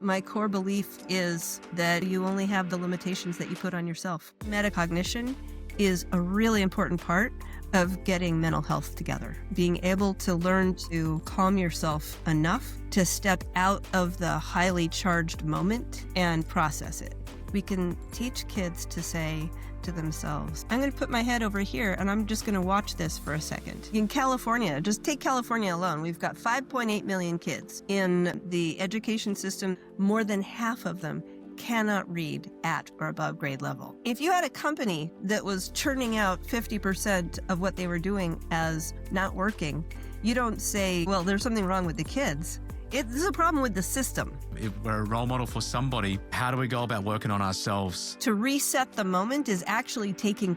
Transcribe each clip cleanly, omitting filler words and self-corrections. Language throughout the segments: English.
My core belief is that you only have the limitations that you put on yourself. Metacognition is a really important part of getting mental health together. Being able to learn to calm yourself enough to step out of the highly charged moment and process it. We can teach kids to say to themselves, I'm going to put my head over here and I'm just going to watch this for a second. In California, just take California alone, we've got 5.8 million kids in the education system. More than half of them cannot read at or above grade level. If you had a company that was churning out 50% of what they were doing as not working, you don't say, well, there's something wrong with the kids. This is a problem with the system. If we're a role model for somebody, how do we go about working on ourselves? To reset the moment is actually taking.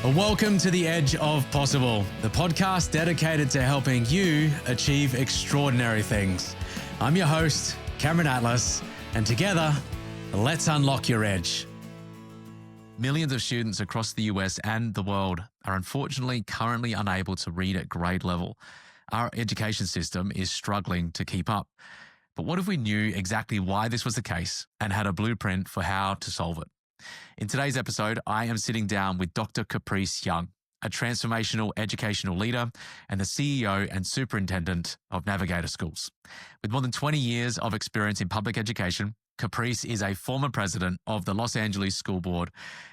Welcome to The Edge of Possible, the podcast dedicated to helping you achieve extraordinary things. I'm your host, Cameron Atlas, and together, let's unlock your edge. Millions of students across the US and the world are unfortunately currently unable to read at grade level. Our education system is struggling to keep up. But what if we knew exactly why this was the case and had a blueprint for how to solve it? In today's episode, I am sitting down with Dr. Caprice Young, a transformational educational leader and the CEO and Superintendent of Navigator Schools. With more than 20 years of experience in public education, Caprice is a former president of the Los Angeles School Board,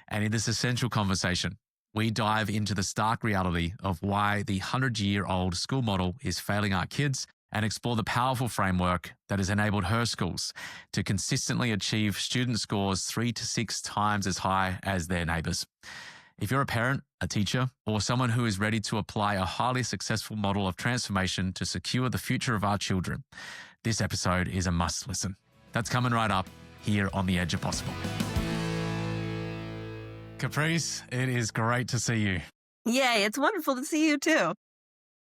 and in this essential conversation, we dive into the stark reality of why the 100-year-old school model is failing our kids and explore the powerful framework that has enabled her schools to consistently achieve student scores 3 to 6 times as high as their neighbors. If you're a parent, a teacher, or someone who is ready to apply a highly successful model of transformation to secure the future of our children, this episode is a must listen. That's coming right up here on The Edge of Possible. Caprice, it is great to see you. Yay, it's wonderful to see you too.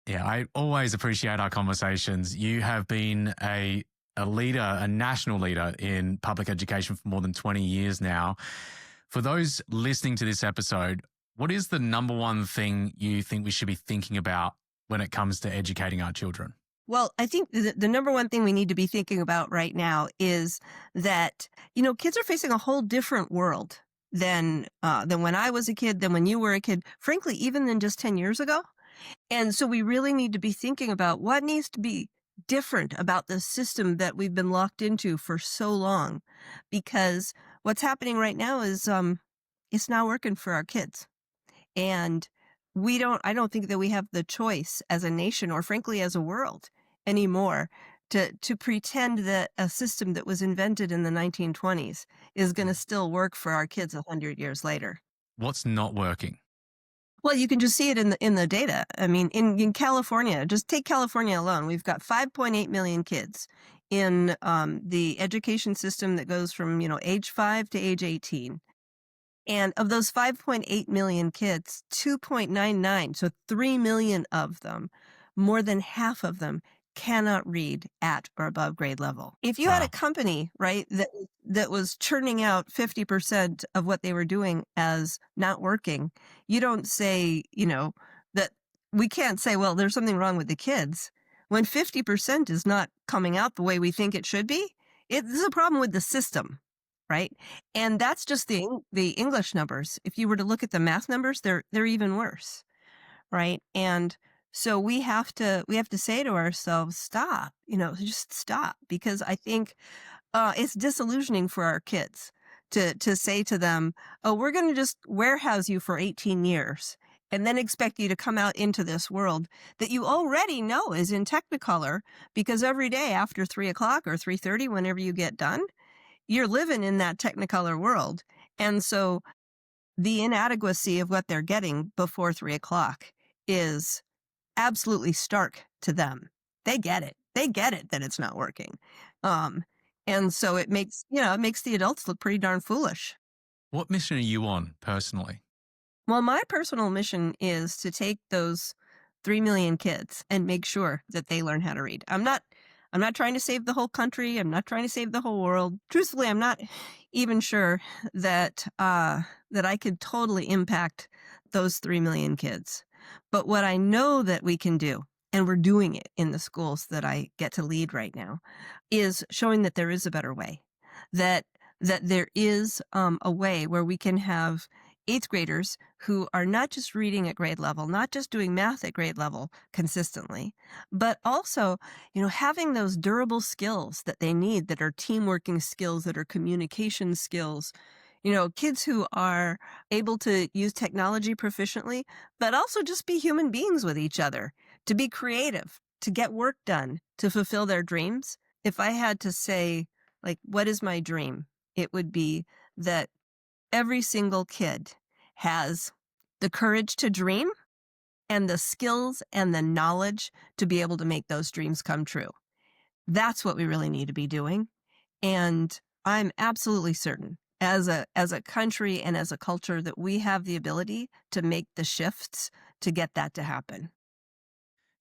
Yeah, I always appreciate our conversations. You have been a leader, a national leader in public education for more than 20 years now. For those listening to this episode, what is the number one thing you think we should be thinking about when it comes to educating our children? Well, I think the number one thing we need to be thinking about right now is that, kids are facing a whole different world than when I was a kid, than when you were a kid, frankly, even than just 10 years ago. And so we really need to be thinking about what needs to be different about the system that we've been locked into for so long, because what's happening right now is, it's not working for our kids. And I don't think that we have the choice as a nation or frankly as a world anymore to pretend that a system that was invented in the 1920s is going to still work for our kids 100 years later. What's not working? Well, you can just see it in the data. I mean, in California, just take California alone, we've got 5.8 million kids in the education system that goes from, age 5 to age 18. And of those 5.8 million kids, 2.99, so 3 million of them, more than half of them cannot read at or above grade level. If you had a company, right, that was churning out 50% of what they were doing as not working, you don't say, that we can't say, well, there's something wrong with the kids. When 50% is not coming out the way we think it should be, this is a problem with the system. Right. And that's just the English numbers. If you were to look at the math numbers, they're even worse. Right. And so we have to say to ourselves, stop, just stop, because I think it's disillusioning for our kids to say to them, oh, we're going to just warehouse you for 18 years and then expect you to come out into this world that you already know is in Technicolor, because every day after 3 o'clock or 3:30, whenever you get done, you're living in that Technicolor world. And so the inadequacy of what they're getting before 3 o'clock is absolutely stark to them. They get it. They get it that it's not working. And so it makes the adults look pretty darn foolish. What mission are you on personally? Well, my personal mission is to take those 3 million kids and make sure that they learn how to read. I'm not trying to save the whole country. I'm not trying to save the whole world. Truthfully, I'm not even sure that I could totally impact those 3 million kids. But what I know that we can do and we're doing it in the schools that I get to lead right now, is showing that there is a better way, that there is a way where we can have eighth graders who are not just reading at grade level, not just doing math at grade level consistently, but also, having those durable skills that they need, that are team working skills, that are communication skills. Kids who are able to use technology proficiently, but also just be human beings with each other, to be creative, to get work done, to fulfill their dreams. If I had to say, like, what is my dream? It would be that every single kid has the courage to dream and the skills and the knowledge to be able to make those dreams come true. That's what we really need to be doing. And I'm absolutely certain as a country and as a culture that we have the ability to make the shifts to get that to happen.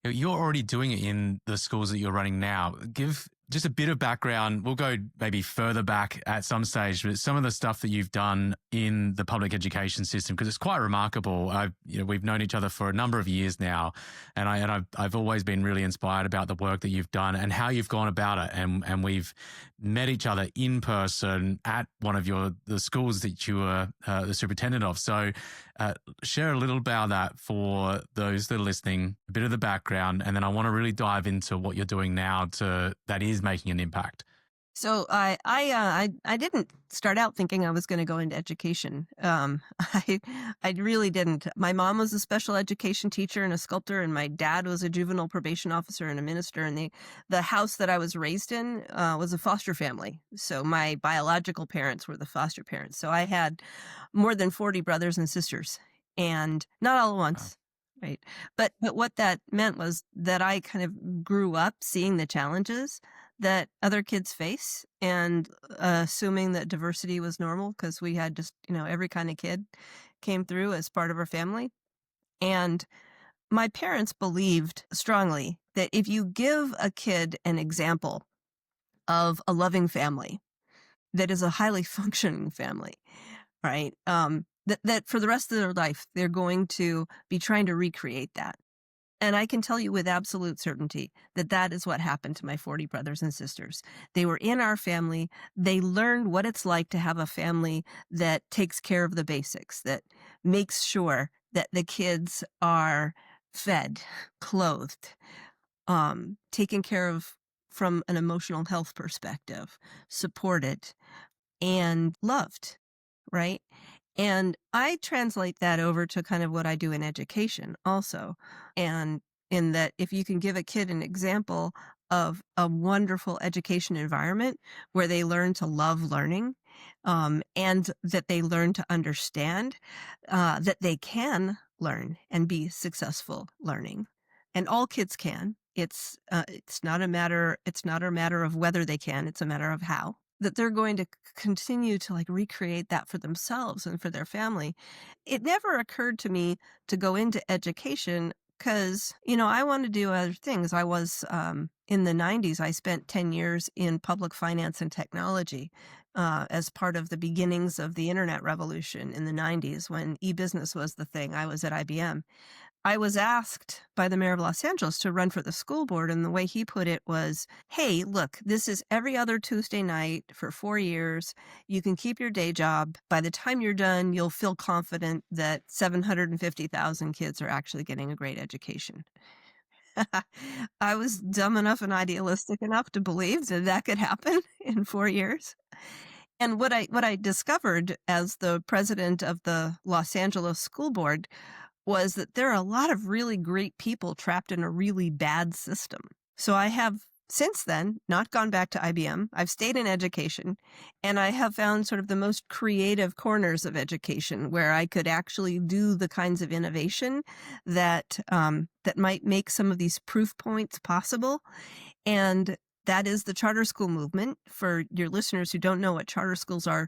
You're already doing it in the schools that you're running now. Give just a bit of background. We'll go maybe further back at some stage, but some of the stuff that you've done in the public education system, because it's quite remarkable. We've known each other for a number of years now, and I've always been really inspired about the work that you've done and how you've gone about it. And we've met each other in person at one of the schools that you were the superintendent of. So share a little about that for those that are listening, a bit of the background, and then I want to really dive into what you're doing now that is making an impact. So I didn't start out thinking I was going to go into education. I really didn't. My mom was a special education teacher and a sculptor, and my dad was a juvenile probation officer and a minister. And the house that I was raised in was a foster family. So my biological parents were the foster parents. So I had more than 40 brothers and sisters, and not all at once. Right. But what that meant was that I kind of grew up seeing the challenges that other kids face, and assuming that diversity was normal, because we had just, every kind of kid came through as part of our family. And my parents believed strongly that if you give a kid an example of a loving family that is a highly functioning family, right? That for the rest of their life, they're going to be trying to recreate that. And I can tell you with absolute certainty that that is what happened to my 40 brothers and sisters. They were in our family. They learned what it's like to have a family that takes care of the basics, that makes sure that the kids are fed, clothed, taken care of from an emotional health perspective, supported, and loved, right? And I translate that over to kind of what I do in education also. And in that, if you can give a kid an example of a wonderful education environment where they learn to love learning, and that they learn to understand that they can learn and be successful learning, and all kids can. It's not a matter of whether they can. It's a matter of how. That they're going to continue to like recreate that for themselves and for their family. It never occurred to me to go into education because, I want to do other things. I was, in the 90s, I spent 10 years in public finance and technology as part of the beginnings of the internet revolution in the 90s when e-business was the thing. I was at IBM. I was asked by the mayor of Los Angeles to run for the school board, and the way he put it was, hey, look, this is every other Tuesday night for 4 years. You can keep your day job. By the time you're done, you'll feel confident that 750,000 kids are actually getting a great education. I was dumb enough and idealistic enough to believe that that could happen in 4 years. And what I discovered as the president of the Los Angeles School Board was that there are a lot of really great people trapped in a really bad system. So I have since then not gone back to IBM. I've stayed in education, and I have found sort of the most creative corners of education where I could actually do the kinds of innovation that that might make some of these proof points possible. And that is the charter school movement. For your listeners who don't know what charter schools are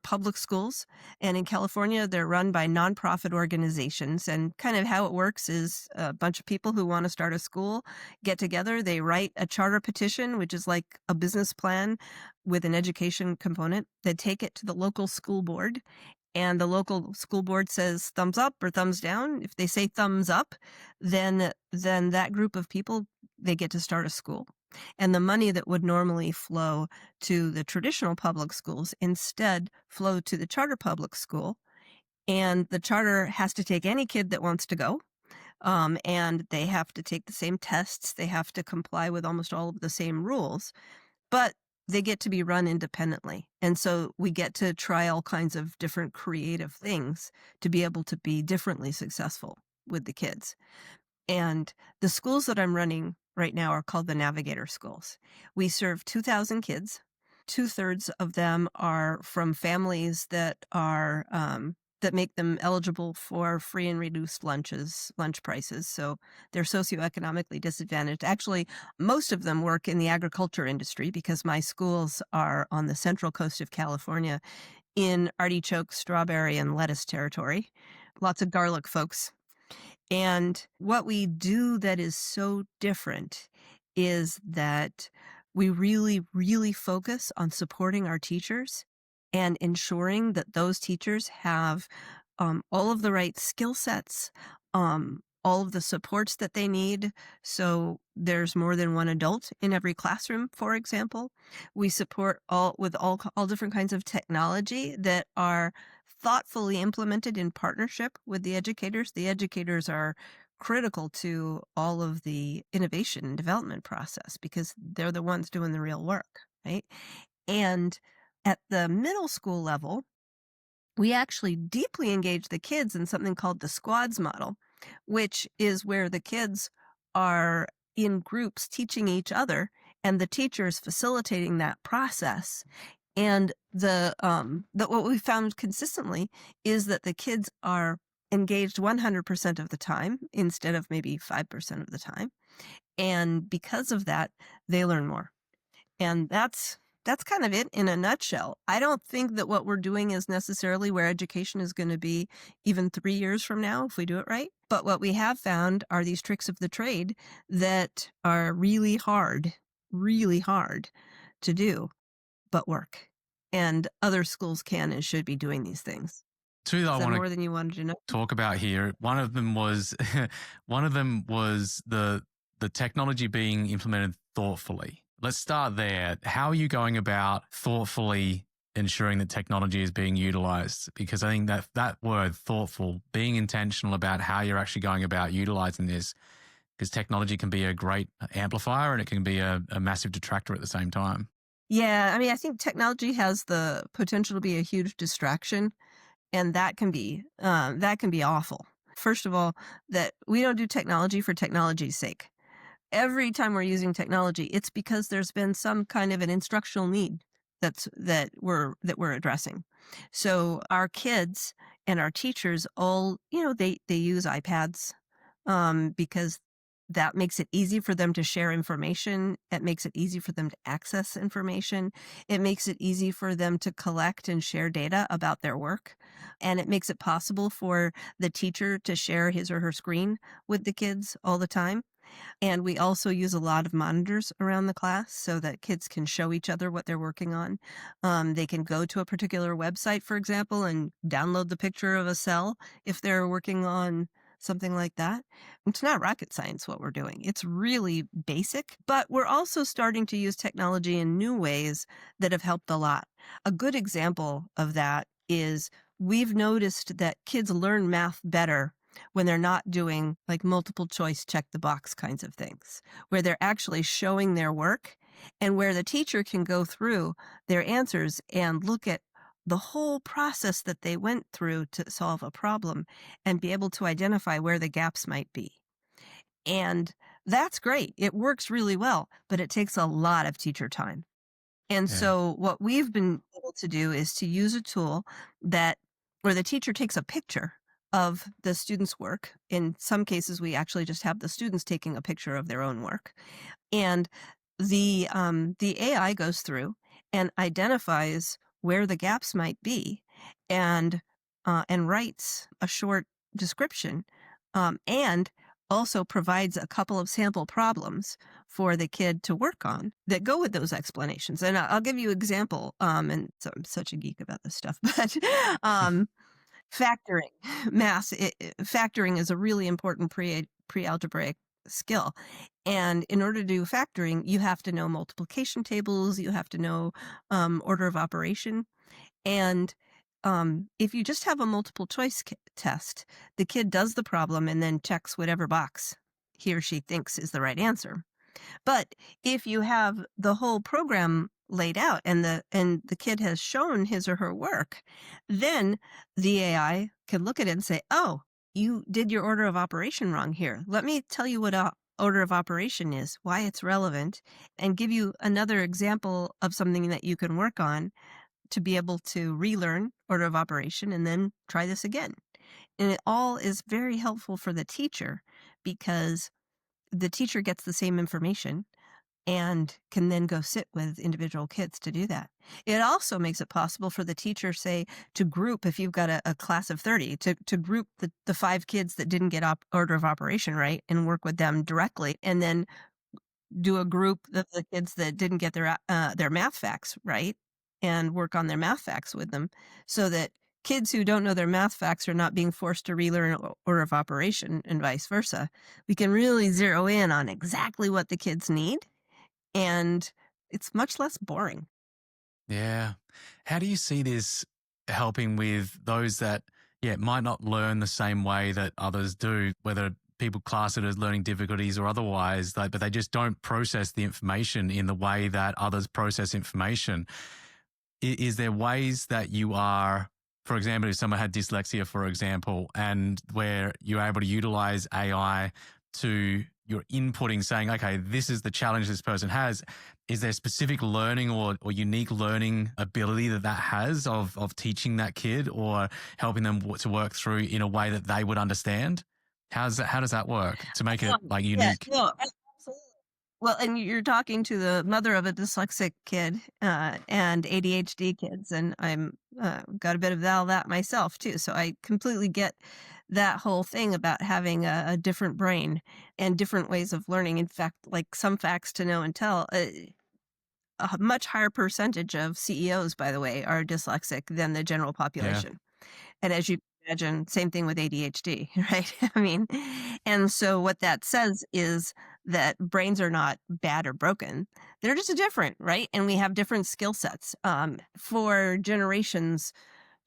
public schools, and in California, they're run by nonprofit organizations. And kind of how it works is a bunch of people who want to start a school get together. They write a charter petition, which is like a business plan with an education component. They take it to the local school board, and the local school board says thumbs up or thumbs down. If they say thumbs up, then that group of people, they get to start a school. And the money that would normally flow to the traditional public schools instead flow to the charter public school. And the charter has to take any kid that wants to go. And they have to take the same tests. They have to comply with almost all of the same rules, but they get to be run independently. And so we get to try all kinds of different creative things to be able to be differently successful with the kids. And the schools that I'm running right now are called the Navigator schools. We serve 2,000 kids. 2/3 of them are from families that are that make them eligible for free and reduced lunch prices. So they're socioeconomically disadvantaged. Actually, most of them work in the agriculture industry because my schools are on the central coast of California in artichoke, strawberry, and lettuce territory. Lots of garlic folks. And what we do that is so different is that we really, really focus on supporting our teachers and ensuring that those teachers have all of the right skill sets, all of the supports that they need. So there's more than one adult in every classroom, for example. We support all different kinds of technology that are thoughtfully implemented in partnership with the educators. The educators are critical to all of the innovation and development process because they're the ones doing the real work, right? And at the middle school level, we actually deeply engage the kids in something called the squads model, which is where the kids are in groups teaching each other and the teachers facilitating that process. And what we found consistently is that the kids are engaged 100% of the time instead of maybe 5% of the time. And because of that, they learn more. And that's kind of it in a nutshell. I don't think that what we're doing is necessarily where education is going to be even 3 years from now if we do it right. But what we have found are these tricks of the trade that are really hard to do, but work. And other schools can and should be doing these things. Two that Is I that want more to than you wanted to know? talk about here. One of them was the technology being implemented thoughtfully. Let's start there. How are you going about thoughtfully ensuring that technology is being utilized? Because I think that word thoughtful, being intentional about how you're actually going about utilizing this, because technology can be a great amplifier and it can be a massive detractor at the same time. Yeah, I mean, I think technology has the potential to be a huge distraction, and that can be awful. First of all, that we don't do technology for technology's sake. Every time we're using technology, it's because there's been some kind of an instructional need that we're addressing. So our kids and our teachers all, they use iPads because that makes it easy for them to share information. It makes it easy for them to access information. It makes it easy for them to collect and share data about their work. And it makes it possible for the teacher to share his or her screen with the kids all the time. And we also use a lot of monitors around the class so that kids can show each other what they're working on. They can go to a particular website, for example, and download the picture of a cell if they're working on something like that. It's not rocket science what we're doing. It's really basic, but we're also starting to use technology in new ways that have helped a lot. A good example of that is we've noticed that kids learn math better when they're not doing like multiple choice check the box kinds of things, where they're actually showing their work and where the teacher can go through their answers and look at the whole process that they went through to solve a problem and be able to identify where the gaps might be. And that's great. It works really well, but it takes a lot of teacher time. And Yeah. so what we've been able to do is to use a tool where the teacher takes a picture of the student's work. In some cases, we actually just have the students taking a picture of their own work. And the AI goes through and identifies where the gaps might be and writes a short description and also provides a couple of sample problems for the kid to work on that go with those explanations. And I'll give you example. And so I'm such a geek about this stuff, but um, factoring, factoring is a really important pre-algebraic skill. And in order to do factoring, you have to know multiplication tables, you have to know order of operation. And if you just have a multiple choice test, the kid does the problem and then checks whatever box he or she thinks is the right answer. But if you have the whole program laid out and the kid has shown his or her work, then the AI can look at it and say, "Oh, you did your order of operation wrong here. Let me tell you what order of operation is, why it's relevant, and give you another example of something that you can work on to be able to relearn order of operation and then try this again." And it all is very helpful for the teacher because the teacher gets the same information and can then go sit with individual kids to do that. It also makes it possible for the teacher, say, to group, if you've got a class of 30, to group the 5 kids that didn't get order of operation right and work with them directly, and then do a group of the kids that didn't get their math facts right and work on their math facts with them so that kids who don't know their math facts are not being forced to relearn order of operation and vice versa. We can really zero in on exactly what the kids need, and it's much less boring. Yeah. How do you see this helping with those that, yeah, might not learn the same way that others do, whether people class it as learning difficulties or otherwise, like, but they just don't process the information in the way that others process information? Is there ways that you are, for example, if someone had dyslexia, for example, and where you're able to utilize AI to your inputting, saying, okay, this is the challenge this person has. Is there specific learning or unique learning ability that has of teaching that kid or helping them to work through in a way that they would understand? How does that work to make it like Yes, unique? no, absolutely. Well, and you're talking to the mother of a dyslexic kid and ADHD kids, and I'm got a bit of all that myself too. So I completely get that whole thing about having a different brain and different ways of learning. In fact, like some facts to know and tell. A much higher percentage of CEOs, by the way, are dyslexic than the general Yeah. population. And as you can imagine, same thing with ADHD, right? I mean, and so what that says is that brains are not bad or broken. They're just different, right? And we have different skill sets. For generations,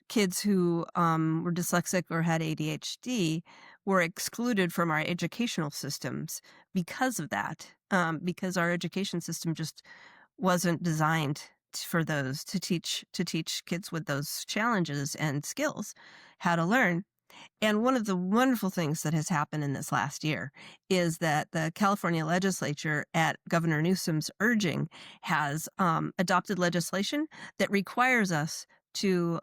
kids who were dyslexic or had ADHD were excluded from our educational systems because of that, because our education system just wasn't designed for those to teach kids with those challenges and skills how to learn. And one of the wonderful things that has happened in this last year is that the California legislature, at Governor Newsom's urging, has adopted legislation that requires us to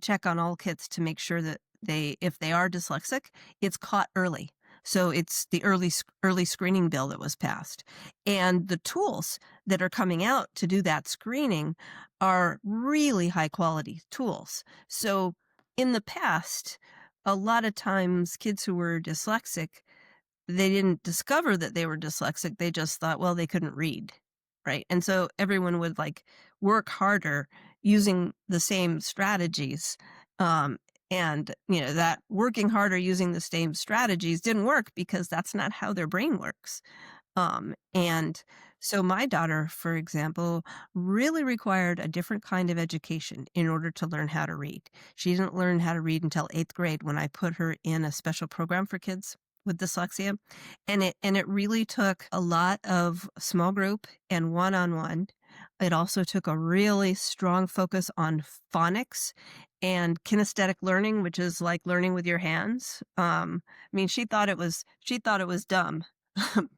check on all kids to make sure that if they are dyslexic, it's caught early. So it's the early screening bill that was passed, and the tools that are coming out to do that screening are really high quality tools. So in the past, a lot of times kids who were dyslexic, they didn't discover that they were dyslexic. They just thought, well, they couldn't read, right? And so everyone would like work harder using the same strategies. Um, and that working harder using the same strategies didn't work because that's not how their brain works. And so my daughter, for example, really required a different kind of education in order to learn how to read. She didn't learn how to read until 8th grade when I put her in a special program for kids with dyslexia. And it really took a lot of small group and one-on-one. It also took a really strong focus on phonics and kinesthetic learning, which is like learning with your hands. I mean, she thought it was dumb.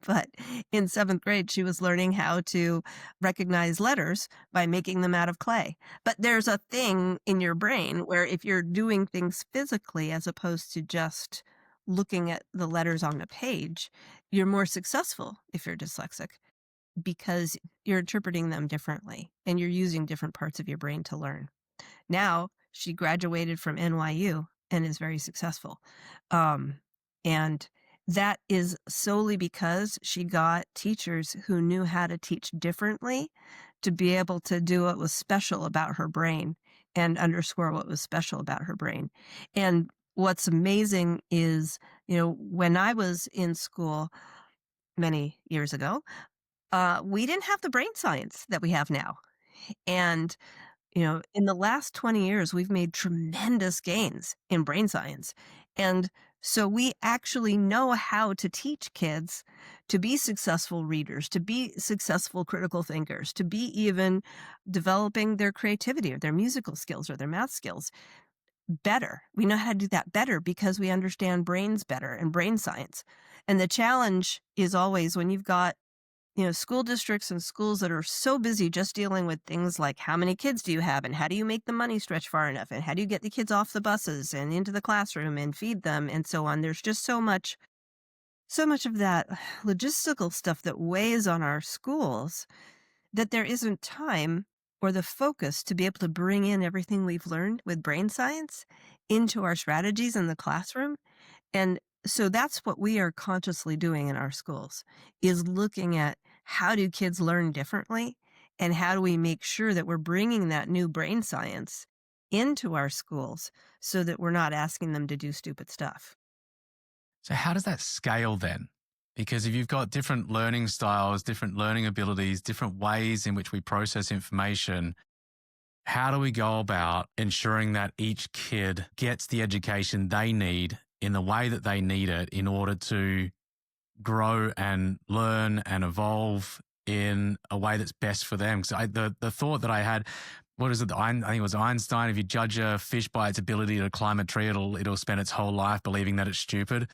But in 7th grade, she was learning how to recognize letters by making them out of clay. But there's a thing in your brain where if you're doing things physically as opposed to just looking at the letters on the page, you're more successful if you're dyslexic because you're interpreting them differently and you're using different parts of your brain to learn. Now she graduated from NYU and is very successful. Um, and that is solely because she got teachers who knew how to teach differently to be able to do what was special about her brain and underscore what was special about her brain. And what's amazing is, when I was in school many years ago, we didn't have the brain science that we have now. And in the last 20 years, we've made tremendous gains in brain science. And so we actually know how to teach kids to be successful readers, to be successful critical thinkers, to be even developing their creativity or their musical skills or their math skills better. We know how to do that better because we understand brains better and brain science. And the challenge is always when you've got school districts and schools that are so busy just dealing with things like how many kids do you have and how do you make the money stretch far enough and how do you get the kids off the buses and into the classroom and feed them and so on. There's just so much of that logistical stuff that weighs on our schools that there isn't time or the focus to be able to bring in everything we've learned with brain science into our strategies in the classroom. And so that's what we are consciously doing in our schools is looking at how do kids learn differently and how do we make sure that we're bringing that new brain science into our schools so that we're not asking them to do stupid stuff. So how does that scale then? Because if you've got different learning styles, different learning abilities, different ways in which we process information, how do we go about ensuring that each kid gets the education they need in the way that they need it in order to grow and learn and evolve in a way that's best for them? Because the thought that I had, what is it? I think it was Einstein. If you judge a fish by its ability to climb a tree, it'll spend its whole life believing that it's stupid.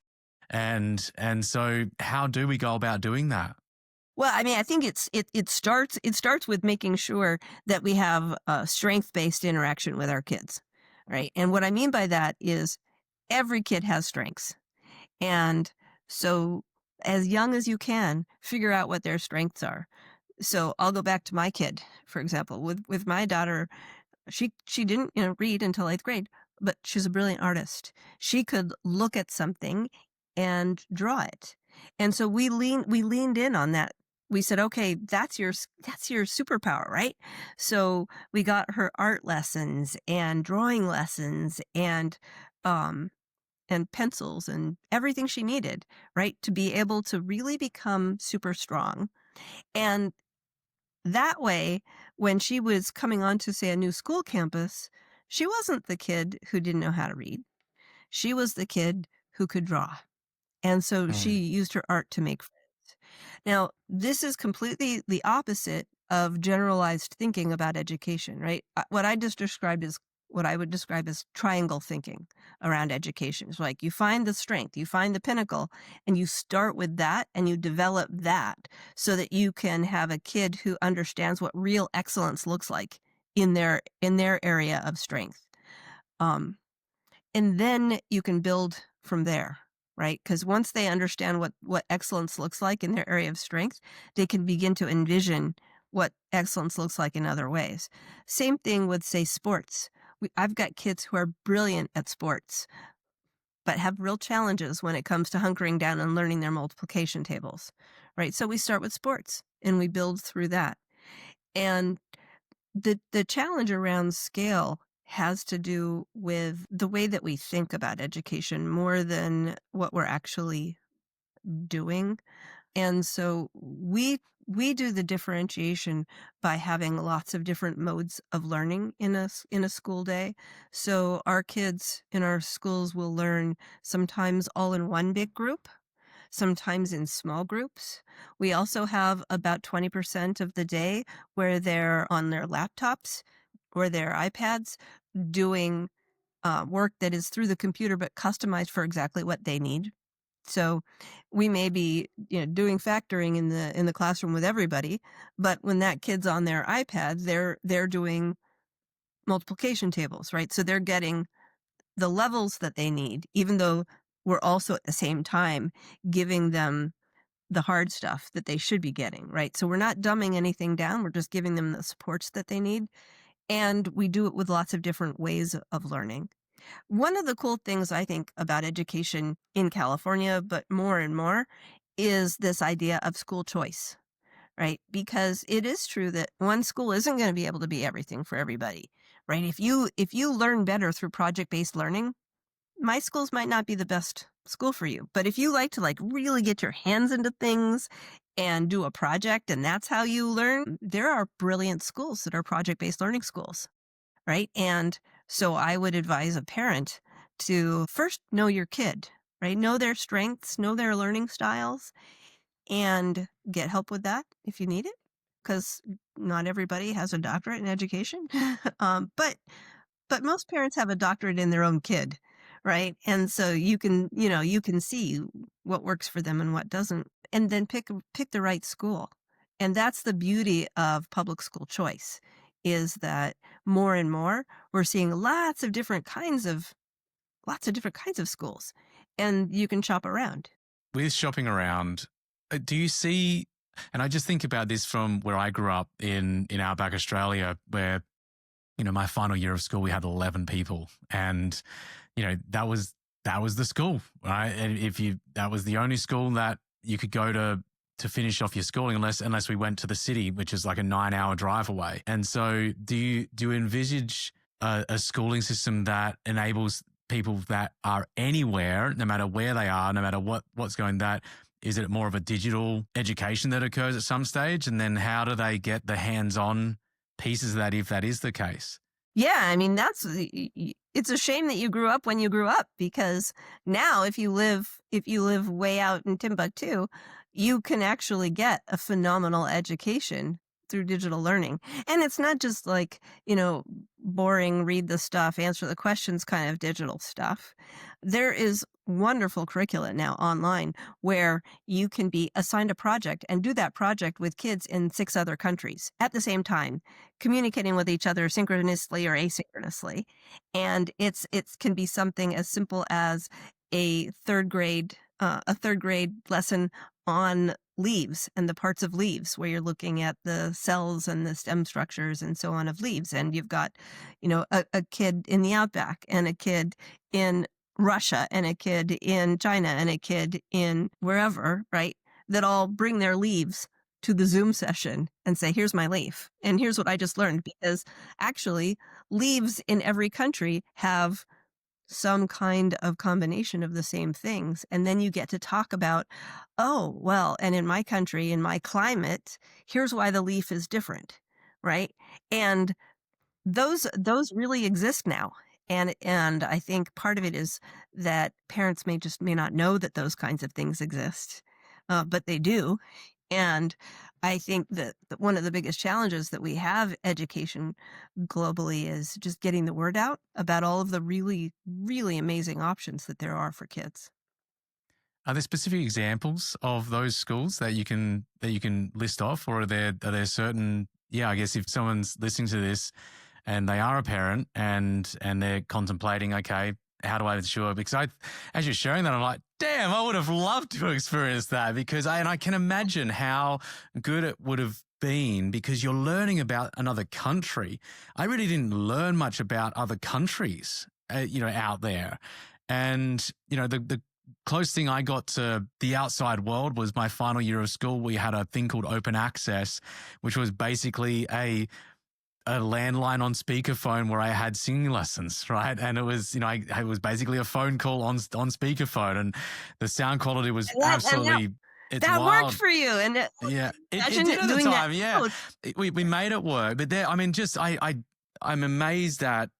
And so how do we go about doing that? Well, I mean, I think it starts with making sure that we have a strength-based interaction with our kids, right? And what I mean by that is every kid has strengths. And so as young as you can, figure out what their strengths are. So I'll go back to my kid, for example. With my daughter, she didn't, read until 8th grade, but she's a brilliant artist. She could look at something and draw it. And so we leaned in on that. We said, "Okay, that's your superpower, right?" So we got her art lessons and drawing lessons um and pencils and everything she needed, right, to be able to really become super strong. And that way, when she was coming onto, say, a new school campus, she wasn't the kid who didn't know how to read. She was the kid who could draw. And so she Mm. used her art to make friends. Now, this is completely the opposite of generalized thinking about education, right? What I would describe as triangle thinking around education. It's like you find the strength, you find the pinnacle, and you start with that and you develop that so that you can have a kid who understands what real excellence looks like in their area of strength. Um, and then you can build from there, right? Because once they understand what excellence looks like in their area of strength, they can begin to envision what excellence looks like in other ways. Same thing with, say, sports. I've got kids who are brilliant at sports, but have real challenges when it comes to hunkering down and learning their multiplication tables, right? So we start with sports and we build through that. And the challenge around scale has to do with the way that we think about education more than what we're actually doing. And so we do the differentiation by having lots of different modes of learning in a school day. So our kids in our schools will learn sometimes all in one big group, sometimes in small groups. We also have about 20% of the day where they're on their laptops or their iPads doing work that is through the computer but customized for exactly what they need. So we may be, doing factoring in the classroom with everybody, but when that kid's on their iPad, they're doing multiplication tables, right? So they're getting the levels that they need, even though we're also at the same time giving them the hard stuff that they should be getting, right? So we're not dumbing anything down. We're just giving them the supports that they need. And we do it with lots of different ways of learning. One of the cool things I think about education in California, but more and more, is this idea of school choice, right? Because it is true that one school isn't going to be able to be everything for everybody, right? If you learn better through project-based learning, my schools might not be the best school for you. But if you like to really get your hands into things and do a project and that's how you learn, there are brilliant schools that are project-based learning schools, right? And so I would advise a parent to first know your kid, right? Know their strengths, know their learning styles, and get help with that if you need it, because not everybody has a doctorate in education. But most parents have a doctorate in their own kid, right? And so you can see what works for them and what doesn't, and then pick the right school. And that's the beauty of public school choice, is that more and more we're seeing lots of different kinds of schools, and you can shop around. With shopping around, do you see, and I just think about this from where I grew up in outback Australia, where, my final year of school, we had 11 people, and, that was the school, right? And that was the only school that you could go to finish off your schooling, unless we went to the city, which is like a 9-hour drive away. And so do you envisage a schooling system that enables people that are anywhere, no matter where they are, no matter what's going, that is it more of a digital education that occurs at some stage? And then how do they get the hands-on pieces of that, if that is the case? Yeah, I mean, it's a shame that you grew up when you grew up, because now if you live way out in Timbuktu, you can actually get a phenomenal education through digital learning. And it's not just boring, read the stuff, answer the questions kind of digital stuff. There is wonderful curricula now online where you can be assigned a project and do that project with kids in 6 other countries at the same time, communicating with each other synchronously or asynchronously. And it can be something as simple as a third grade lesson on leaves and the parts of leaves, where you're looking at the cells and the stem structures and so on of leaves. And you've got, a kid in the outback and a kid in Russia and a kid in China and a kid in wherever, right? That all bring their leaves to the Zoom session and say, here's my leaf. And here's what I just learned, because actually leaves in every country have some kind of combination of the same things. And then you get to talk about, oh, well, and in my country, in my climate, here's why the leaf is different, right? And those really exist now. And I think part of it is that parents may not know that those kinds of things exist, but they do. And I think that one of the biggest challenges that we have education globally is just getting the word out about all of the really, really amazing options that there are for kids. Are there specific examples of those schools that you can list off, or are there certain? Yeah, I guess if someone's listening to this and they are a parent and they're contemplating, okay, how do I ensure? Because as you're sharing that, I'm like, damn, I would have loved to experience that, because I can imagine how good it would have been, because you're learning about another country. I really didn't learn much about other countries, out there. And, the close thing I got to the outside world was my final year of school. We had a thing called open access, which was basically a landline on speakerphone where I had singing lessons, right? And it was, it was basically a phone call on speakerphone, and the sound quality was And it's that worked wild. for you. And Yeah, it imagine did at the doing that. time. Yeah, Oh, we made it work. But there, I mean, just I'm amazed at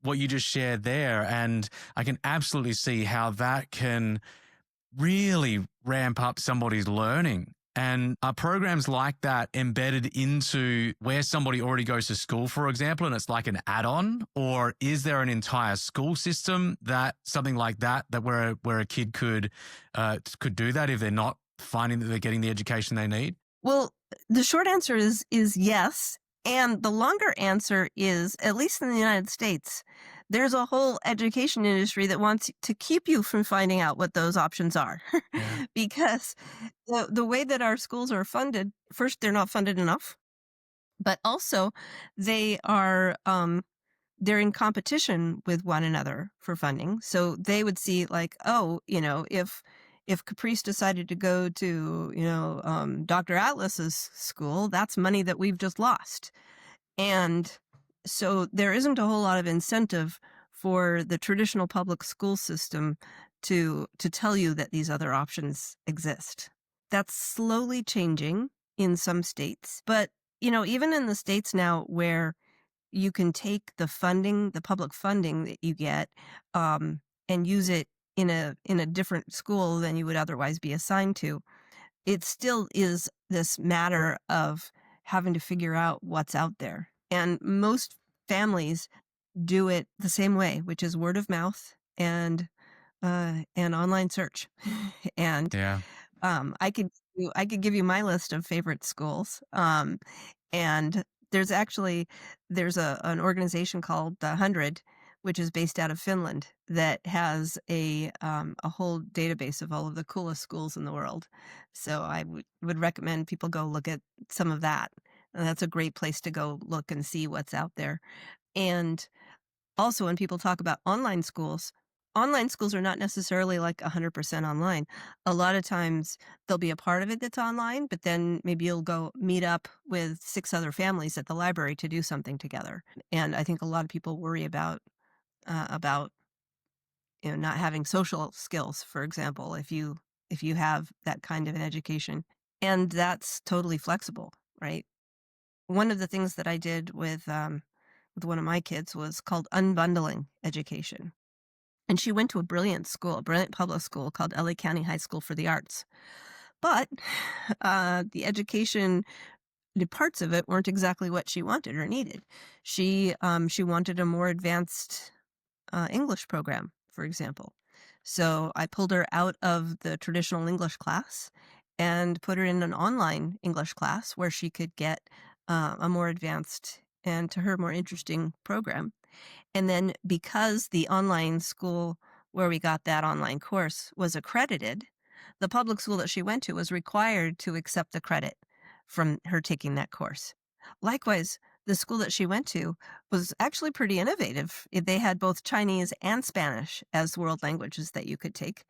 what you just shared there, and I can absolutely see how that can really ramp up somebody's learning. And are programs like that embedded into where somebody already goes to school, for example, and it's like an add-on? Or is there an entire school system that something like that where a kid could do that if they're not finding that they're getting the education they need? well, the short answer is yes. And the longer answer is, at least in the United States, there's a whole education industry that wants to keep you from finding out what those options are. Yeah. Because the way that our schools are funded, first, they're not funded enough, but also they are they're in competition with one another for funding. So they would see like, oh, if Caprice decided to go to, Dr. Atlas's school, that's money that we've just lost. And so there isn't a whole lot of incentive for the traditional public school system to tell you that these other options exist. That's slowly changing in some states. But, even in the states now where you can take the funding, the public funding that you get, and use it in a different school than you would otherwise be assigned to, it still is this matter of having to figure out what's out there. And most families do it the same way, which is word of mouth and online search. And Yeah. I could give you my list of favorite schools. And there's an organization called the 100, which is based out of Finland, that has a whole database of all of the coolest schools in the world. So I would recommend people go look at some of that. And that's a great place to go look and see what's out there. And also, when people talk about online schools are not necessarily like 100% online. A lot of times there'll be a part of it that's online, but then maybe you'll go meet up with 6 other families at the library to do something together. And I think a lot of people worry about not having social skills, for example, if you have that kind of an education. And that's totally flexible, right? One of the things that I did with one of my kids was called Unbundling education. And she went to a brilliant school, a brilliant public school called LA County High School for the Arts. But the education, the parts of it weren't exactly what she wanted or needed. She wanted a more advanced English program, for example. So I pulled her out of the traditional English class and put her in an online English class where she could get a more advanced and, to her, more interesting program. And then, because the online school where we got that online course was accredited, the public school that she went to was required to accept the credit from her taking that course. Likewise, the school that she went to was actually pretty innovative. They had both Chinese and Spanish as world languages that you could take,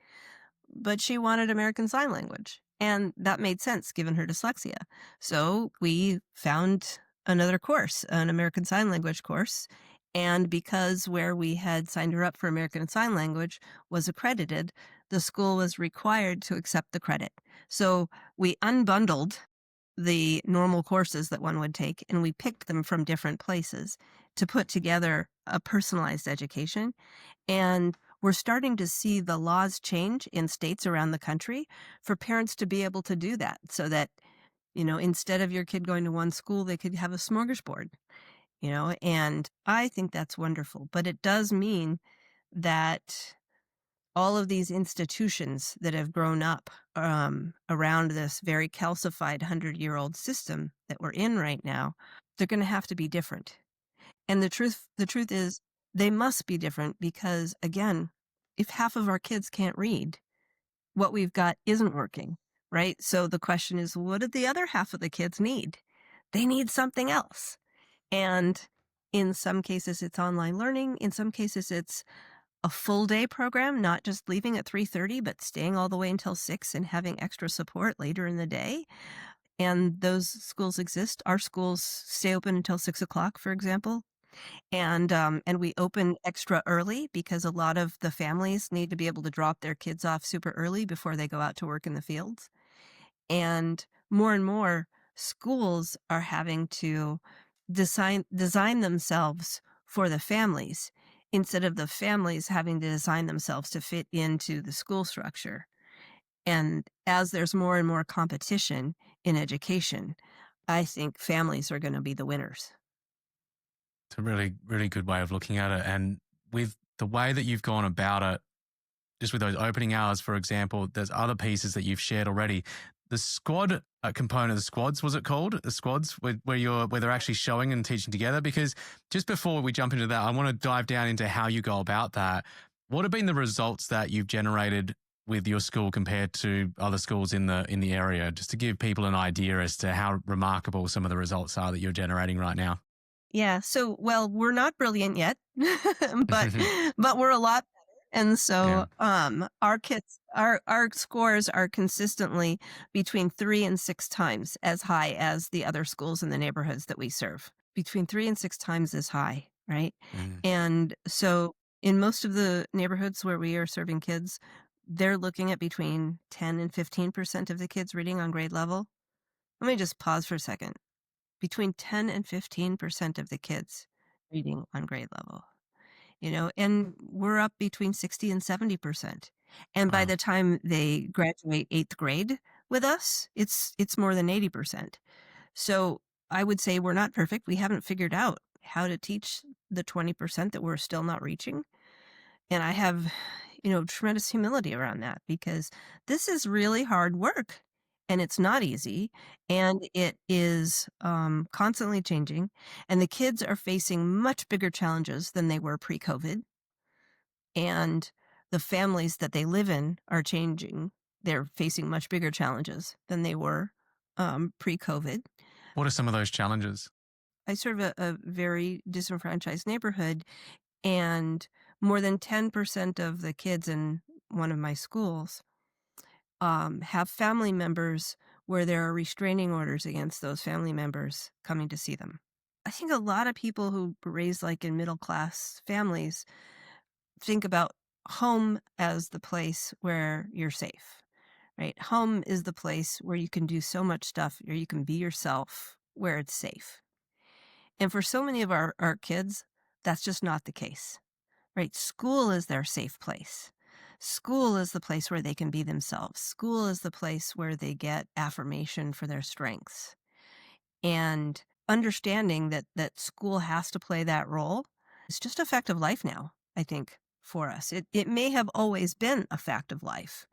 but she wanted American Sign Language. And that made sense given her dyslexia. So we found another course, an American Sign Language course. And because where we had signed her up for American Sign Language was accredited, the school was required to accept the credit. So we unbundled the normal courses that one would take, and we picked them from different places to put together a personalized education. And we're starting to see the laws change in states around the country for parents to be able to do that, so that, instead of your kid going to one school, they could have a smorgasbord, and I think that's wonderful. But it does mean that all of these institutions that have grown up around this very calcified 100-year-old system that we're in right now, they're going to have to be different. And the truth is, they must be different because, again, if half of our kids can't read, what we've got isn't working, right? So the question is, what do the other half of the kids need? They need something else. And in some cases, it's online learning. In some cases, it's a full day program, not just leaving at 3:30, but staying all the way until 6 and having extra support later in the day. And those schools exist. Our schools stay open until 6 o'clock, for example. And we open extra early because a lot of the families need to be able to drop their kids off super early before they go out to work in the fields. And more schools are having to design themselves for the families instead of the families having to design themselves to fit into the school structure. And as there's more and more competition in education, I think families are going to be the winners. It's a really, really good way of looking at it. And with the way that you've gone about it, just with those opening hours, for example, there's other pieces that you've shared already. The squad component, the squads, was it called? The squads where they're actually showing and teaching together? Because just before we jump into that, I want to dive down into how you go about that. What have been the results that you've generated with your school compared to other schools in the area, just to give people an idea as to how remarkable some of the results are that you're generating right now? Yeah, so well, we're not brilliant yet, but but we're a lot better, and Yeah. so, our kids our scores are consistently between 3 and 6 times as high as the other schools in the neighborhoods that we serve. Between 3 and 6 times as high, right? Mm. And so, in most of the neighborhoods where we are serving kids, they're looking at between 10 and 15% of the kids reading on grade level. Let me just pause for a second. Between 10 and 15% of the kids reading on grade level, and we're up between 60 and 70%. And by Wow. the time they graduate 8th grade with us, it's more than 80%. So I would say we're not perfect. We haven't figured out how to teach the 20% that we're still not reaching. And I have, tremendous humility around that because this is really hard work and it's not easy and it is constantly changing. And the kids are facing much bigger challenges than they were pre COVID. And the families that they live in are changing. They're facing much bigger challenges than they were pre COVID. What are some of those challenges? I serve a very disenfranchised neighborhood, and more than 10% of the kids in one of my schools have family members where there are restraining orders against those family members coming to see them. I think a lot of people who were raised like in middle class families think about home as the place where you're safe, right? Home is the place where you can do so much stuff, where you can be yourself, where it's safe. And for so many of our kids, that's just not the case. Right? School is their safe place. School is the place where they can be themselves. School is the place where they get affirmation for their strengths. And understanding that school has to play that role is just a fact of life now, I think, for us. It may have always been a fact of life,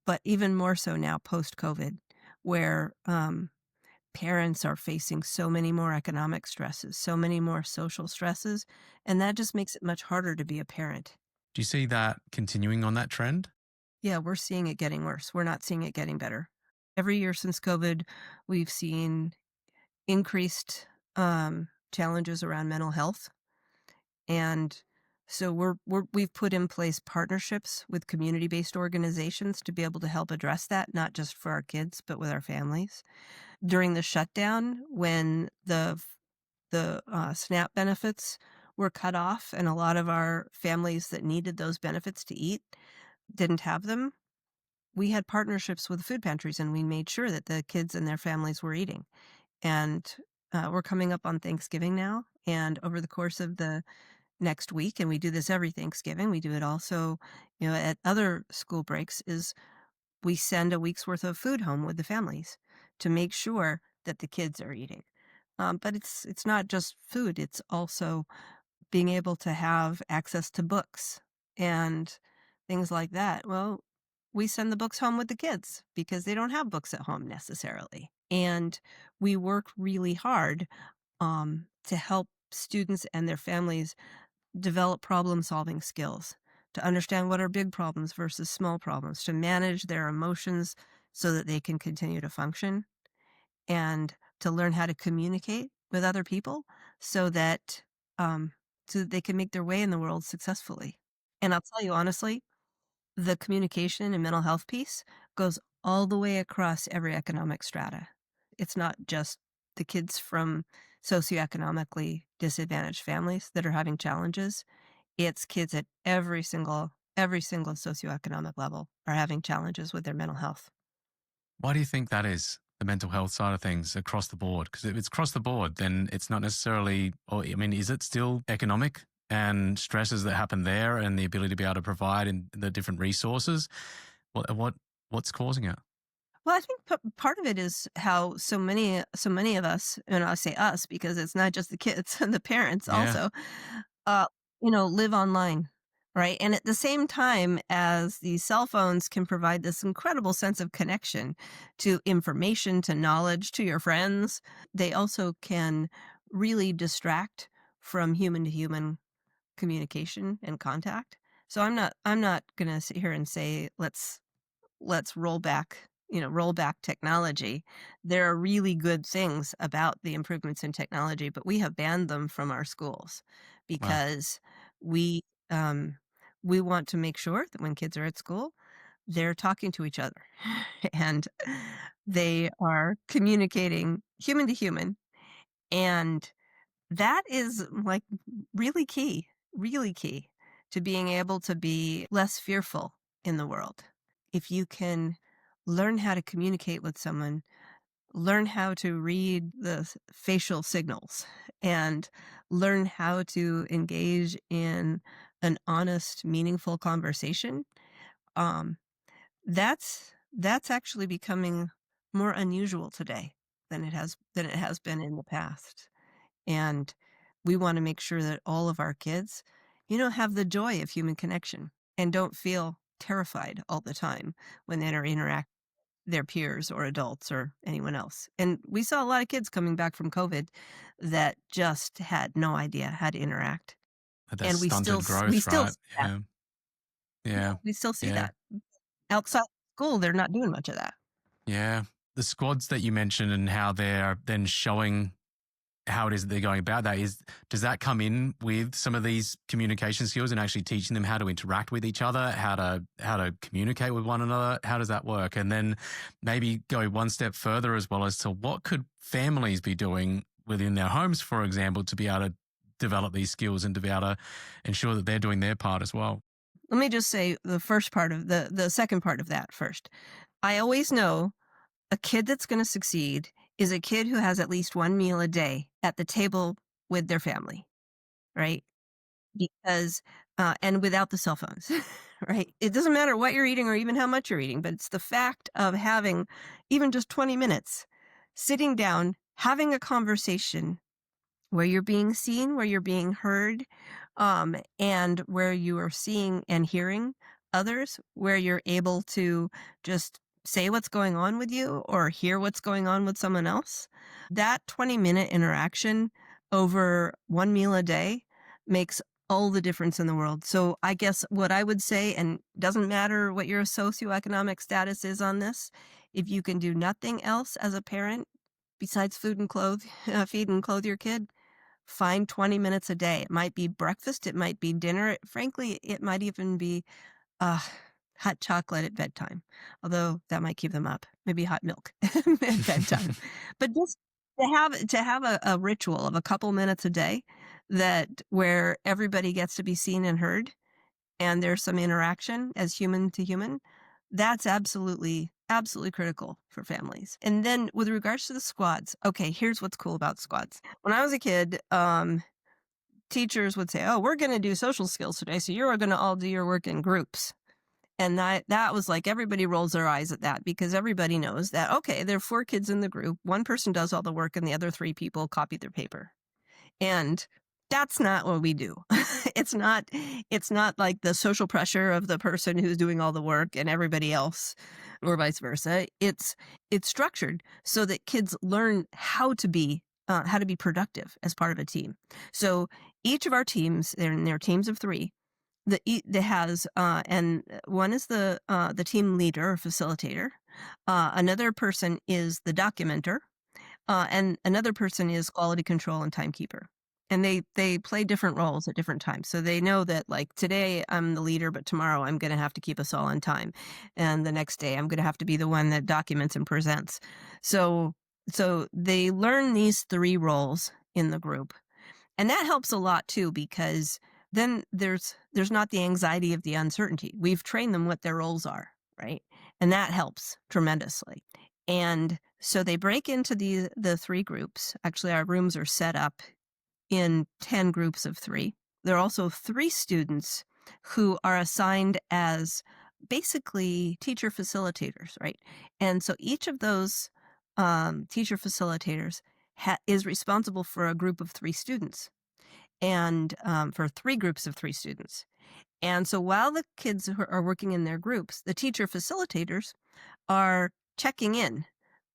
but even more so now post COVID, where parents are facing so many more economic stresses, so many more social stresses, and that just makes it much harder to be a parent. Do you see that continuing on that trend? Yeah, we're seeing it getting worse. We're not seeing it getting better. Every year since COVID, we've seen increased challenges around mental health, and so we've put in place partnerships with community-based organizations to be able to help address that, not just for our kids, but with our families. During the shutdown, when the SNAP benefits were cut off, and a lot of our families that needed those benefits to eat didn't have them, we had partnerships with food pantries, and we made sure that the kids and their families were eating. And we're coming up on Thanksgiving now, and over the course of the next week, and we do this every Thanksgiving, we do it also, at other school breaks, is we send a week's worth of food home with the families to make sure that the kids are eating. But it's not just food, it's also being able to have access to books and things like that. Well, we send the books home with the kids because they don't have books at home necessarily. And we work really hard to help students and their families develop problem solving skills, to understand what are big problems versus small problems, to manage their emotions so that they can continue to function, and to learn how to communicate with other people so that um, so that they can make their way in the world successfully. And I'll tell you honestly, the communication and mental health piece goes all the way across every economic strata. It's not just the kids from socioeconomically disadvantaged families that are having challenges. It's kids at every single socioeconomic level are having challenges with their mental health. Why do you think that is? The mental health side of things across the board? Because if it's across the board, then it's not necessarily, or I mean, is it still economic and stresses that happen there and the ability to be able to provide and the different resources? What's causing it? Well, I think part of it is how so many of us, and I say us because it's not just the kids and the parents Yeah. also, uh, live online, right? And at the same time as these cell phones can provide this incredible sense of connection to information, to knowledge, to your friends, they also can really distract from human to human communication and contact. So I'm not gonna sit here and say let's roll back, roll back technology. There are really good things about the improvements in technology, but we have banned them from our schools Wow. because we um, we want to make sure that when kids are at school, they're talking to each other and they are communicating human to human. And that is like really key to being able to be less fearful in the world. If you can learn how to communicate with someone, learn how to read the facial signals, and learn how to engage in an honest, meaningful conversation, um, that's actually becoming more unusual today than it has been in the past. And we wanna make sure that all of our kids, have the joy of human connection and don't feel terrified all the time when they interact with their peers or adults or anyone else. And we saw a lot of kids coming back from COVID that just had no idea how to interact. That And stunted we growth, still right? see that. Yeah. Yeah, Yeah. we still see Yeah. that. Outside school, they're not doing much of that. Yeah. The squads that you mentioned and how they're then showing how it is that they're going about that does that come in with some of these communication skills and actually teaching them how to interact with each other, how to communicate with one another? How does that work? And then maybe go one step further as well as to what could families be doing within their homes, for example, to be able to develop these skills and to be able to ensure that they're doing their part as well. Let me just say the second part of that first. I always know a kid that's gonna succeed is a kid who has at least 1 meal a day at the table with their family, right? Because and without the cell phones, right? It doesn't matter what you're eating or even how much you're eating, but it's the fact of having even just 20 minutes, sitting down, having a conversation where you're being seen, where you're being heard, and where you are seeing and hearing others, where you're able to just say what's going on with you or hear what's going on with someone else. That 20-minute interaction over 1 meal a day makes all the difference in the world. So I guess what I would say, and doesn't matter what your socioeconomic status is on this, if you can do nothing else as a parent besides food and clothe, feed and clothe your kid, find 20 minutes a day. It might be breakfast, it might be dinner, frankly, it might even be, uh, hot chocolate at bedtime, although that might keep them up. Maybe hot milk at bedtime. But just to have a ritual of a couple minutes a day that where everybody gets to be seen and heard, and there's some interaction as human to human, that's absolutely critical for families. And then with regards to the squads, okay, here's what's cool about squads. When I was a kid, teachers would say, "Oh, we're gonna do social skills today, so you're gonna all do your work in groups." And that was like everybody rolls their eyes at that because everybody knows that, okay, there are 4 kids in the group, 1 person does all the work and the other 3 people copy their paper. And that's not what we do. It's not like the social pressure of the person who's doing all the work and everybody else or vice versa. It's structured so that kids learn how to be productive as part of a team. So each of our teams, they're teams of 3. That has and one is the team leader or facilitator. Another person is the documenter, and another person is quality control and timekeeper. And they play different roles at different times. So they know that like today I'm the leader, but tomorrow I'm going to have to keep us all on time. And the next day I'm going to have to be the one that documents and presents. So so they learn these 3 roles in the group. And that helps a lot too because then there's not the anxiety of the uncertainty. We've trained them what their roles are, right? And that helps tremendously. And so they break into the 3 groups. Actually, our rooms are set up in 10 groups of 3. There are also 3 students who are assigned as basically teacher facilitators, right? And so each of those teacher facilitators is responsible for a group of 3 students and for 3 groups of 3 students. And so while the kids are working in their groups, the teacher facilitators are checking in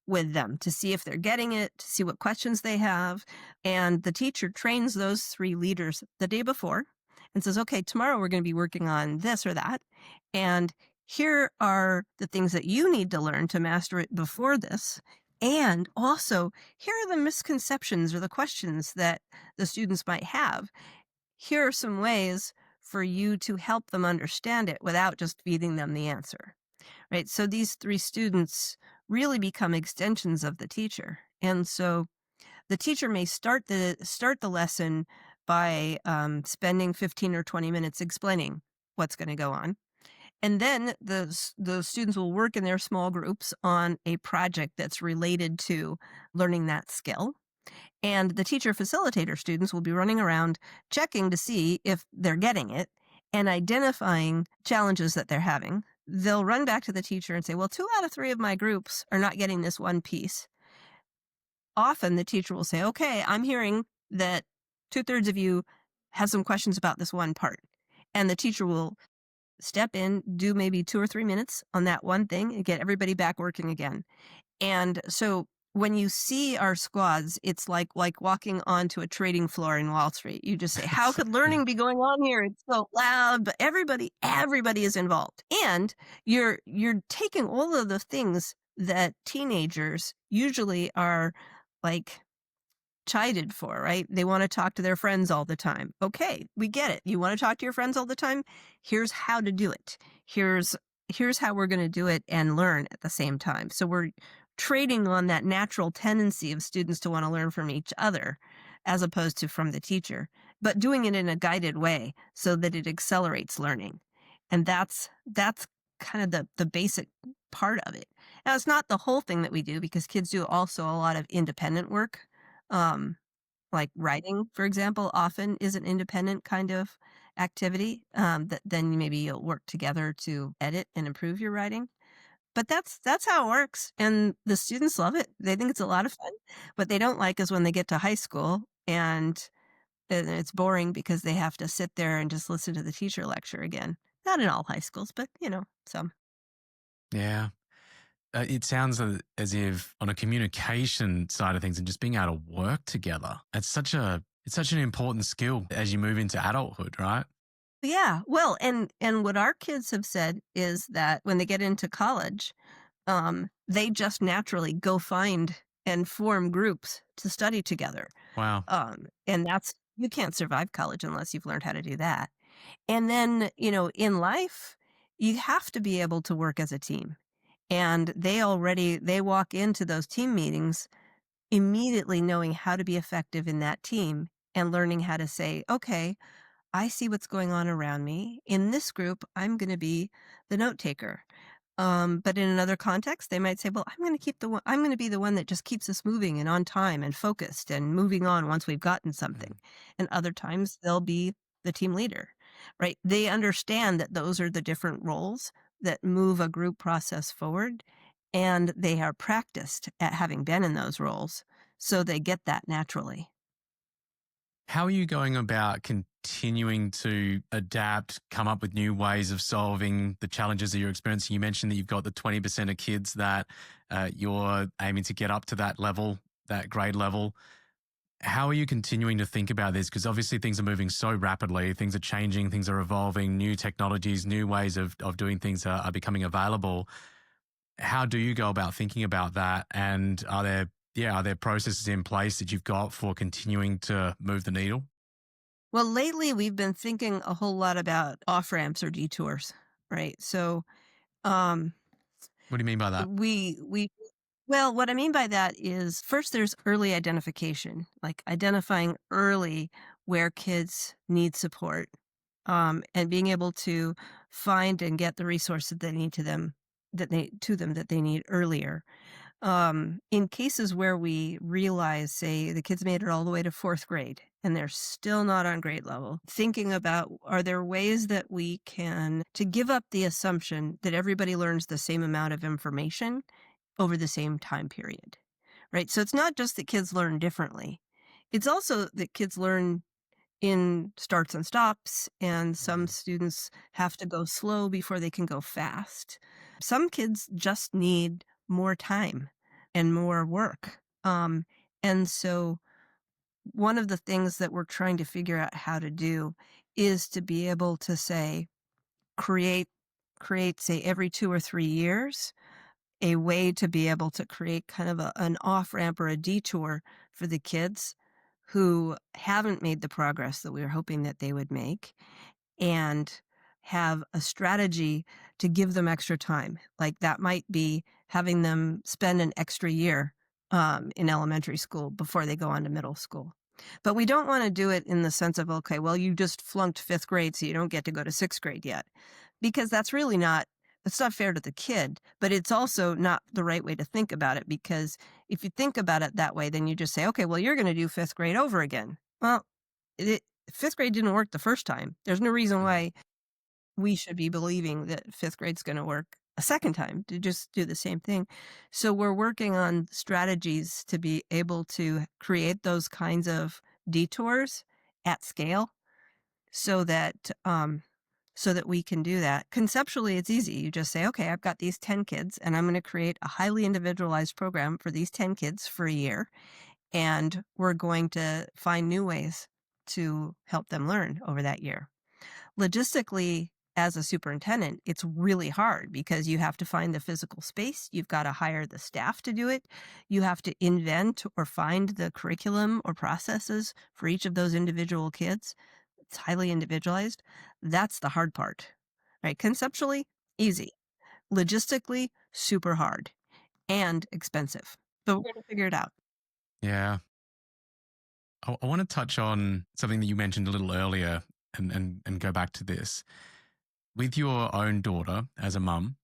with them to see if they're getting it, to see what questions they have. And the teacher trains those 3 leaders the day before and says, okay, tomorrow we're going to be working on this or that. And Here are the things that you need to learn to master it before this. And also, here are the misconceptions or the questions that the students might have. Here are some ways for you to help them understand it without just feeding them the answer. Right? So these 3 students really become extensions of the teacher. And so the teacher may start the lesson by spending 15 or 20 minutes explaining what's going to go on, and then the students will work in their small groups on a project that's related to learning that skill. And the teacher facilitator students will be running around checking to see if they're getting it and identifying challenges that they're having. They'll run back to the teacher and say, well, 2 out of 3 of my groups are not getting this one piece. Often the teacher will say, okay, I'm hearing that 2/3 of you have some questions about this one part. And the teacher will step in, do maybe 2 or 3 minutes on that one thing and get everybody back working again. And so when you see our squads, it's like walking onto a trading floor in Wall Street. You just say, "How could Yeah. learning be going on here? It's so loud," but everybody is involved. And you're taking all of the things that teenagers usually are like chided for, right? They want to talk to their friends all the time. Okay, we get it. You want to talk to your friends all the time? Here's how to do it. Here's how we're going to do it and learn at the same time. So we're trading on that natural tendency of students to want to learn from each other as opposed to from the teacher, but doing it in a guided way so that it accelerates learning. And that's kind of the basic part of it. Now it's not the whole thing that we do because kids do also a lot of independent work. Um, like writing, for example, often is an independent kind of activity, that then maybe you'll work together to edit and improve your writing. But that's how it works, and the students love it. They think it's a lot of fun. What they don't like is when they get to high school and it's boring because they have to sit there and just listen to the teacher lecture again. Not in all high schools, but, some. Yeah. It sounds as if on a communication side of things and just being able to work together, it's such an important skill as you move into adulthood, right? Yeah, well, and what our kids have said is that when they get into college, they just naturally go find and form groups to study together. Wow. And that's you can't survive college unless you've learned how to do that. And then, in life, you have to be able to work as a team. And they walk into those team meetings immediately knowing how to be effective in that team and learning how to say, okay, I see what's going on around me. In this group, I'm going to be the note taker. But in another context, they might say, "Well, I'm going to be the one that just keeps us moving and on time and focused and moving on once we've gotten something." Mhm. And other times, they'll be the team leader, right? They understand that those are the different roles that move a group process forward, and they are practiced at having been in those roles, so they get that naturally. How are you going about continuing to adapt, come up with new ways of solving the challenges that you're experiencing? You mentioned that you've got the 20% of kids that you're aiming to get up to that level, that grade level. How are you continuing to think about this? Because obviously things are moving so rapidly, things are changing, things are evolving, new technologies, new ways of doing things are becoming available. How do you go about thinking about that? And are there processes in place that you've got for continuing to move the needle? Well, lately we've been thinking a whole lot about off ramps or detours, right? So, um, What do you mean by that? we well, what I mean by that is first there's early identification, like identifying early where kids need support, and being able to find and get the resources they need that they need earlier. In cases where we realize, say, the kids made it all the way to 4th grade and they're still not on grade level, thinking about are there ways that we can to give up the assumption that everybody learns the same amount of information over the same time period, right? So it's not just that kids learn differently. It's also that kids learn in starts and stops, and some Mhm. students have to go slow before they can go fast. Some kids just need more time and more work. And so, one of the things that we're trying to figure out how to do is to be able to say, create create, say, every 2 or 3 years, a way to be able to create kind of an off-ramp or a detour for the kids who haven't made the progress that we were hoping that they would make, and have a strategy to give them extra time. Like, that might be having them spend an extra year, in elementary school before they go on to middle school. But we don't wanna do it in the sense of, "Okay, well, you just flunked 5th grade, so you don't get to go to 6th grade yet." Because that's really not it's not fair to the kid, but it's also not the right way to think about it, because if you think about it that way, then you just say, "Okay, well, you're gonna do 5th grade over again." Well, it 5th grade didn't work the first time. There's no reason Mm. why we should be believing that 5th grade's gonna work a second time to just do the same thing. So we're working on strategies to be able to create those kinds of detours at scale so that, so that we can do that. Conceptually, it's easy. You just say, "Okay, I've got these 10 kids, and I'm gonna create a highly individualized program for these 10 kids for a year, and we're going to find new ways to help them learn over that year." Logistically, as a superintendent, it's really hard because you have to find the physical space, you've gotta hire the staff to do it, you have to invent or find the curriculum or processes for each of those individual kids. It's highly individualized. That's the hard part, right? Conceptually, easy. Logistically, super hard and expensive, but we're gonna figure it out. Yeah. I want to touch on something that you mentioned a little earlier and go back to this. With your own daughter as a mum,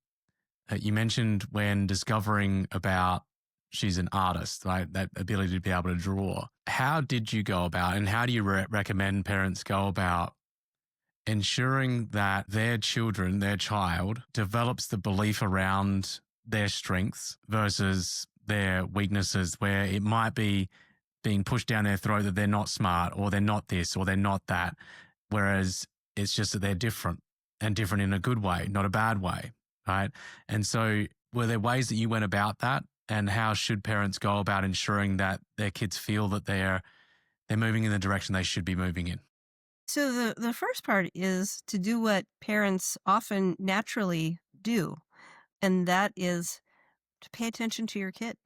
you mentioned when discovering about she's an artist, right? That ability to be able to draw. How did you go about, and how do you recommend parents go about ensuring that their children, their child, develops the belief around their strengths versus their weaknesses, where it might be being pushed down their throat that they're not smart or they're not this or they're not that, whereas it's just that they're different and different in a good way, not a bad way, right? And so were there ways that you went about that, and how should parents go about ensuring that their kids feel that they're moving in the direction they should be moving in? So the first part is to do what parents often naturally do, and that is to pay attention to your kid,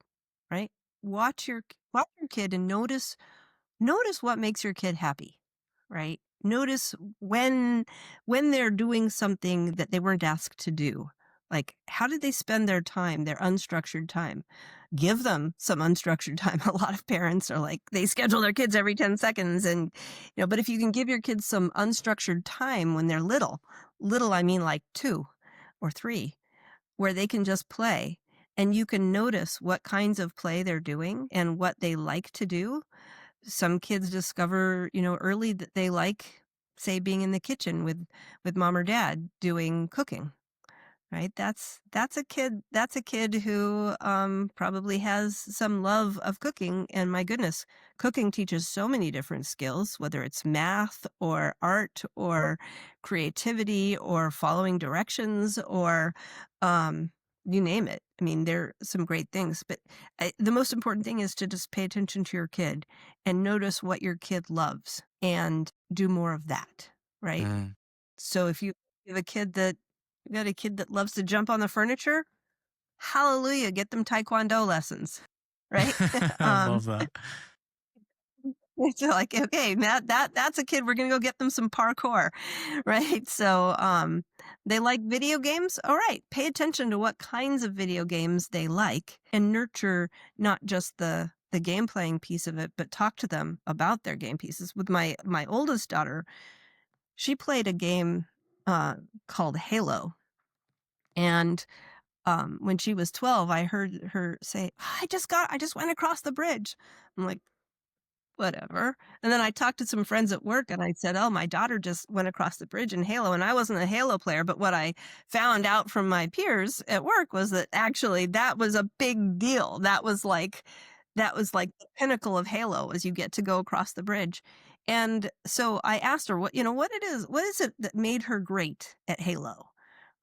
right? Watch your kid and notice what makes your kid happy, right? Notice when they're doing something that they weren't asked to do. Like, how did they spend their time, their unstructured time? Give them some unstructured time. A lot of parents are like, they schedule their kids every 10 seconds. And, but if you can give your kids some unstructured time when they're little, I mean like 2 or 3, where they can just play, and you can notice what kinds of play they're doing and what they like to do. Some kids discover, early that they like, say, being in the kitchen with mom or dad doing cooking, right? That's a kid who probably has some love of cooking, and my goodness, cooking teaches so many different skills, whether it's math or art or creativity or following directions or you name it. I mean, there are some great things, but the most important thing is to just pay attention to your kid and notice what your kid loves and do more of that, right? Mm. So if you have a kid that you got a kid that loves to jump on the furniture, hallelujah, get them taekwondo lessons, right? I love that. It's like, okay, that's a kid, we're gonna go get them some parkour, right? So, they like video games? All right, pay attention to what kinds of video games they like and nurture not just the game playing piece of it, but talk to them about their game pieces. With my oldest daughter, she played a game, called Halo, and when she was 12, I heard her say, I just went across the bridge." I'm like, "Whatever." And then I talked to some friends at work and I said, "Oh, my daughter just went across the bridge in Halo." And I wasn't a Halo player, but what I found out from my peers at work was that actually that was a big deal. That was like the pinnacle of Halo, is you get to go across the bridge. And so I asked her what is it that made her great at Halo?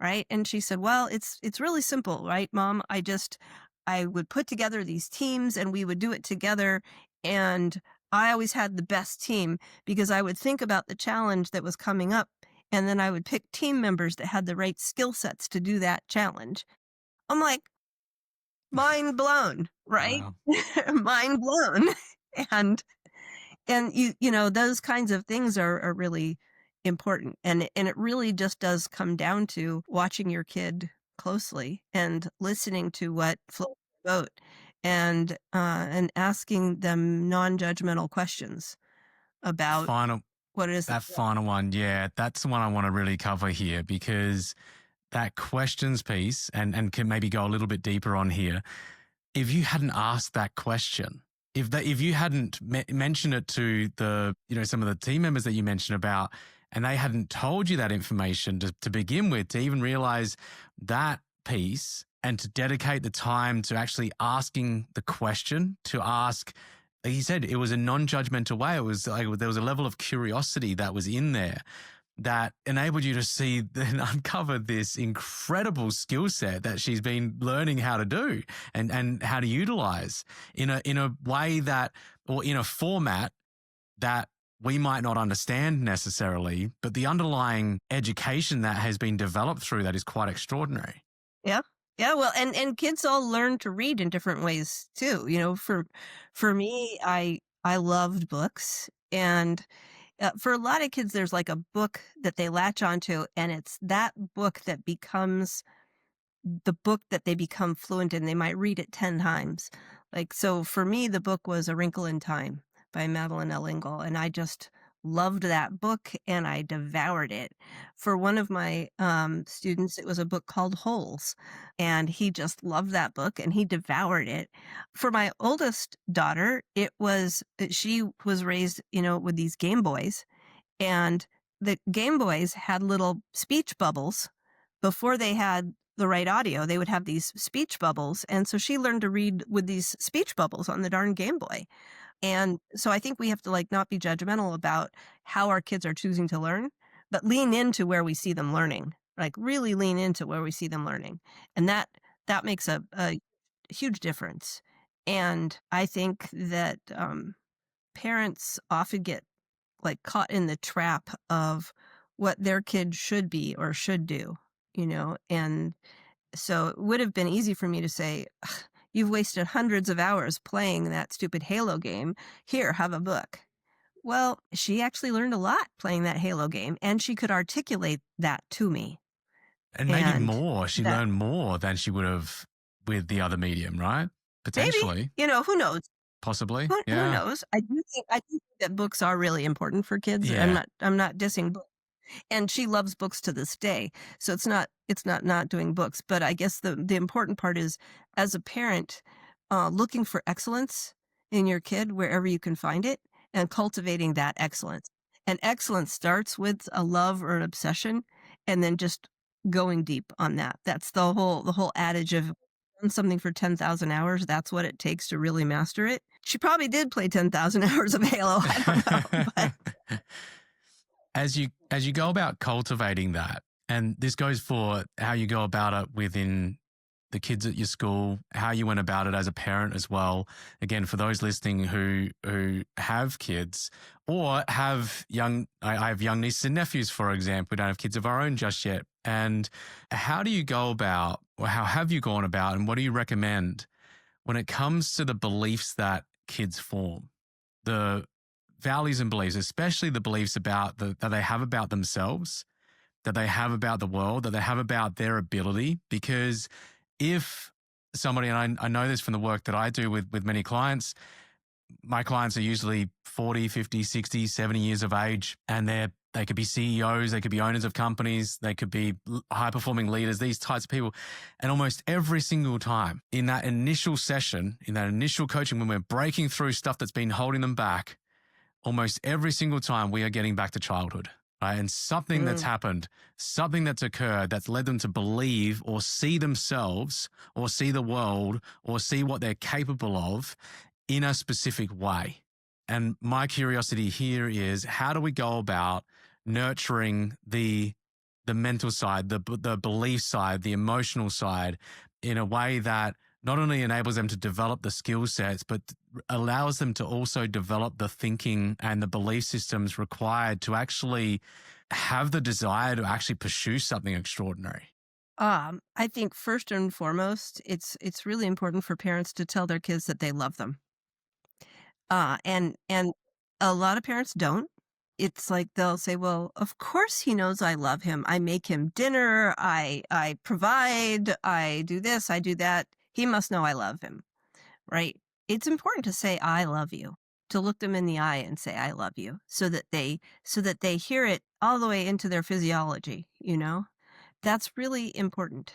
Right? And she said, "Well, it's really simple, right, Mom? I would put together these teams and we would do it together, and I always had the best team because I would think about the challenge that was coming up, and then I would pick team members that had the right skill sets to do that challenge. I'm like, mind blown, right? Wow. Mind blown. And and those kinds of things are really important, and it really just does come down to watching your kid closely and listening to what floats their boat, and asking them non-judgmental questions about Final, what it is that that final one, yeah, that's the one I want to really cover here, because that questions piece, and can maybe go a little bit deeper on here. If you hadn't asked that question, if you hadn't mentioned it to the, some of the team members that you mentioned about, and they hadn't told you that information to begin with, to even realize that piece and to dedicate the time to actually asking the question, to ask, like you said, it was a non-judgmental way. It was like there was a level of curiosity that was in there that enabled you to see and uncover this incredible skill set that she's been learning how to do and how to utilize in a way that, or in a format that we might not understand necessarily, but the underlying education that has been developed through that is quite extraordinary. Yeah. Yeah, well, and kids all learn to read in different ways too. For me, I loved books, and for a lot of kids, there's like a book that they latch onto, and it's that book that becomes the book that they become fluent in. They might read it 10 times. Like, so for me, the book was A Wrinkle in Time by Madeline L. Ingle, and I just loved that book and I devoured it. For one of my students, it was a book called Holes, and he just loved that book and he devoured it. For my oldest daughter, she was raised, with these Game Boys, and the Game Boys had little speech bubbles before they had the right audio. They would have these speech bubbles, and so she learned to read with these speech bubbles on the darn Game Boy. And so I think we have to, like, not be judgmental about how our kids are choosing to learn, but lean into where we see them learning. Like, really lean into where we see them learning. And that makes a huge difference. And I think that parents often get, like, caught in the trap of what their kid should be or should do, and so it would have been easy for me to say, "Ugh, you've wasted hundreds of hours playing that stupid Halo game. Here, have a book." Well, she actually learned a lot playing that Halo game, and she could articulate that to me. And maybe And more, she that learned more than she would have with the other medium, right? maybe, Potentially, who knows? possibly. Who Yeah. knows? I do think that books are really important for kids. Yeah. I'm not dissing books. And she loves books to this day. So it's not doing books, but I guess the important part is, as a parent, looking for excellence in your kid wherever you can find it and cultivating that excellence. And excellence starts with a love or an obsession, and then just going deep on that. That's the whole adage of done something for 10,000 hours, that's what it takes to really master it. She probably did play 10,000 hours of Halo, I don't know, but As you go about cultivating that, and this goes for how you go about it within the kids at your school, how you went about it as a parent as well. Again, for those listening who have kids or have I have young nieces and nephews, for example. We don't have kids of our own just yet. And how do you go about, or how have you gone about, and what do you recommend when it comes to the beliefs that kids form? The values and beliefs, especially the beliefs that they have about themselves, that they have about the world, that they have about their ability. Because if somebody, and I know this from the work that I do with many clients, my clients are usually 40, 50, 60, 70 years of age, and they could be CEOs, they could be owners of companies, they could be high-performing leaders, these types of people. And almost every single time in that initial session, in that initial coaching, when we're breaking through stuff that's been holding them back, almost every single time we are getting back to childhood, right? And something that's mm, happened, something that's occurred that's led them to believe or see themselves or see the world or see what they're capable of in a specific way. And my curiosity here is, how do we go about nurturing the mental side, the belief side, the emotional side, in a way that not only enables them to develop the skill sets, but allows them to also develop the thinking and the belief systems required to actually have the desire to actually pursue something extraordinary. I think first and foremost, it's really important for parents to tell their kids that they love them. And a lot of parents don't. It's like they'll say, "Well, of course he knows I love him. I make him dinner, I provide, I do this, I do that. He must know I love him." Right? It's important to say I love you, to look them in the eye and say I love you so that they hear it all the way into their physiology, you know? That's really important.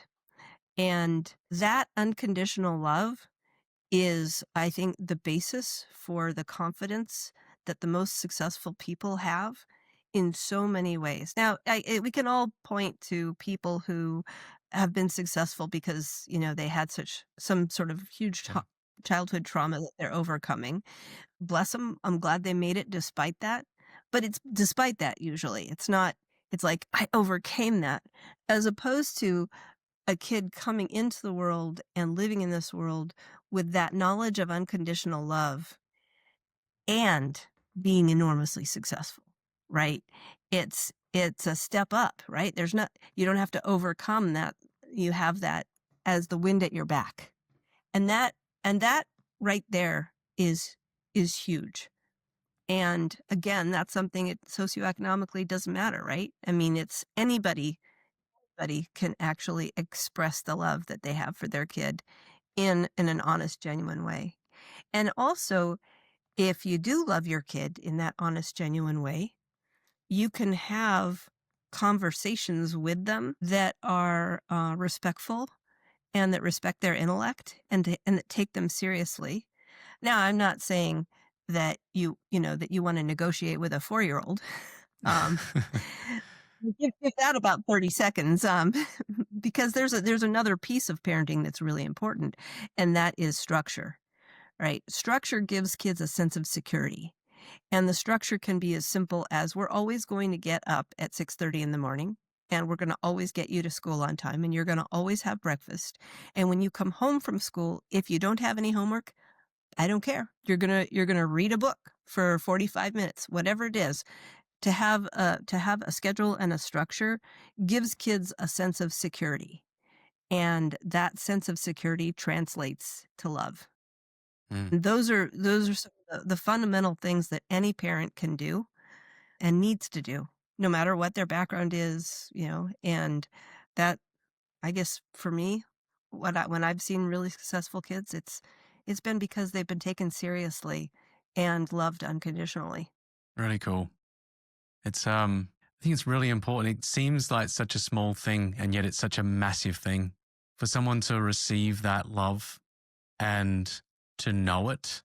And that unconditional love is, I think, the basis for the confidence that the most successful people have in so many ways. Now, we can all point to people who have been successful because, they had some sort of huge childhood trauma that they're overcoming. Bless them. I'm glad they made it despite that. But it's despite that usually. It's not, it's like, I overcame that, as opposed to a kid coming into the world and living in this world with that knowledge of unconditional love and being enormously successful, right? It's a step up, right? You don't have to overcome that. You have that as the wind at your back. And that right there is huge. And again, that's something it socioeconomically doesn't matter, right? I mean, it's anybody can actually express the love that they have for their kid in an honest, genuine way. And also, if you do love your kid in that honest, genuine way, you can have conversations with them that are respectful and that respect their intellect and that take them seriously. Now, I'm not saying that that you want to negotiate with a 4-year-old. Um, give that about 30 seconds, because there's another piece of parenting that's really important, and that is structure, right? Structure gives kids a sense of security, and the structure can be as simple as we're always going to get up at 6:30 in the morning, and we're going to always get you to school on time, and you're going to always have breakfast. And when you come home from school, if you don't have any homework, I don't care. You're gonna read a book for 45 minutes, whatever it is. To have a schedule and a structure gives kids a sense of security, and that sense of security translates to love. Mm, And those are some of the fundamental things that any parent can do and needs to do, no matter what their background is, and that, I guess, for me, when I've seen really successful kids, it's been because they've been taken seriously and loved unconditionally. really cool. I think it's really important. It seems like such a small thing, and yet it's such a massive thing for someone to receive that love and to know it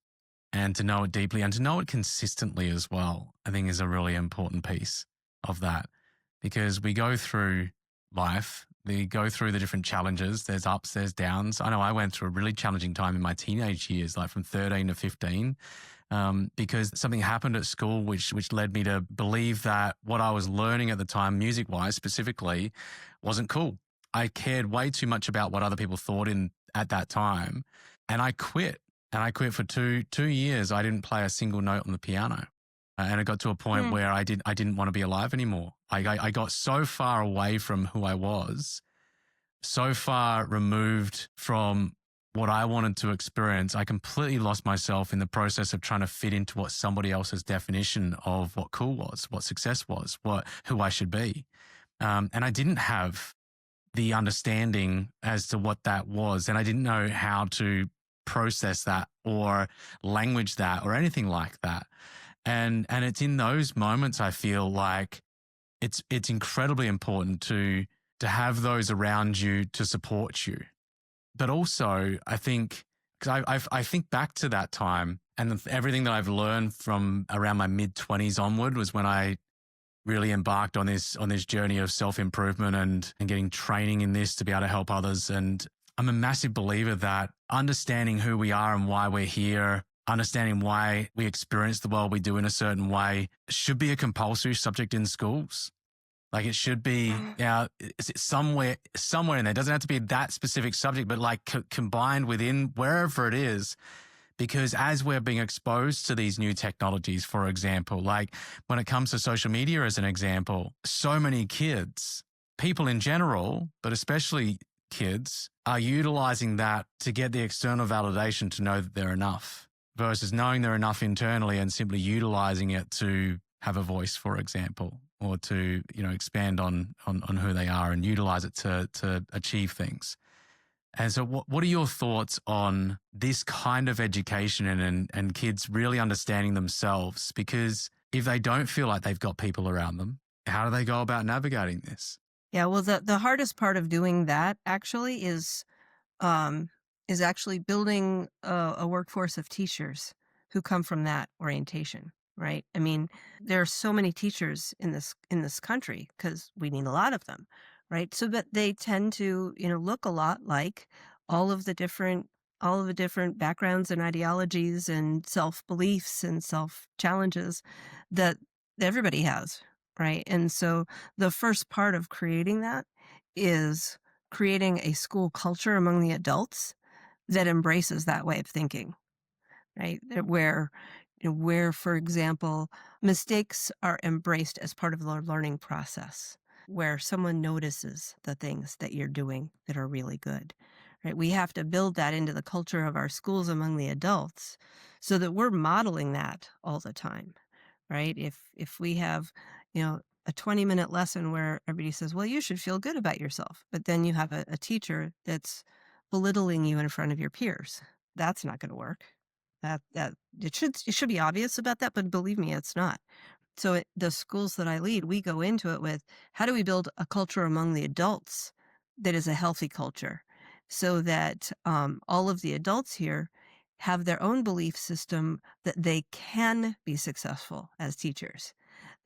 and to know it deeply and to know it consistently as well. I think is a really important piece of that, because we go through life, we go through the different challenges. There's ups, there's downs. I know I went through a really challenging time in my teenage years, like from 13 to 15. Because something happened at school which led me to believe that what I was learning at the time, music wise specifically, wasn't cool. I cared way too much about what other people thought in at that time, and I quit. And I quit for two years. I didn't play a single note on the piano, and it got to a point Hmm. where I didn't want to be alive anymore. I got so far away from who I was, so far removed from what I wanted to experience. I completely lost myself in the process of trying to fit into what somebody else's definition of what cool was, what success was, who I should be. And I didn't have the understanding as to what that was. And I didn't know how to process that or language that or anything like that. And it's in those moments I feel like it's incredibly important to have those around you to support you. But also, I think, because I think back to that time and everything that I've learned from around my mid-20s onward was when I really embarked on this journey of self-improvement and getting training in this to be able to help others. And I'm a massive believer that understanding who we are and why we're here, understanding why we experience the world we do in a certain way, should be a compulsory subject in schools. Like it should be, is it somewhere in there? It doesn't have to be that specific subject, but like combined within wherever it is. Because as we're being exposed to these new technologies, for example, like when it comes to social media as an example, so many kids, people in general, but especially kids, are utilizing that to get the external validation to know that they're enough versus knowing they're enough internally and simply utilizing it to have a voice, for example, or to, expand on who they are and utilize it to achieve things. And so what are your thoughts on this kind of education and kids really understanding themselves? Because if they don't feel like they've got people around them, how do they go about navigating this? Yeah, well, the hardest part of doing that um, is actually building a workforce of teachers who come from that orientation, right? I mean, there are so many teachers in this country because we need a lot of them, right? So that they tend to, look a lot like all of the different all of the different backgrounds and ideologies and self beliefs and self challenges that everybody has, right? And so the first part of creating that is creating a school culture among the adults that embraces that way of thinking, right? Where, for example, mistakes are embraced as part of the learning process, where someone notices the things that you're doing that are really good, right? We have to build that into the culture of our schools among the adults so that we're modeling that all the time, right? If we have, a 20-minute lesson where everybody says, well, you should feel good about yourself, but then you have a teacher that's belittling you in front of your peers, that's not going to work. That it should be obvious about that, but believe me, it's not. So the schools that I lead, we go into it with how do we build a culture among the adults that is a healthy culture so that all of the adults here have their own belief system that they can be successful as teachers,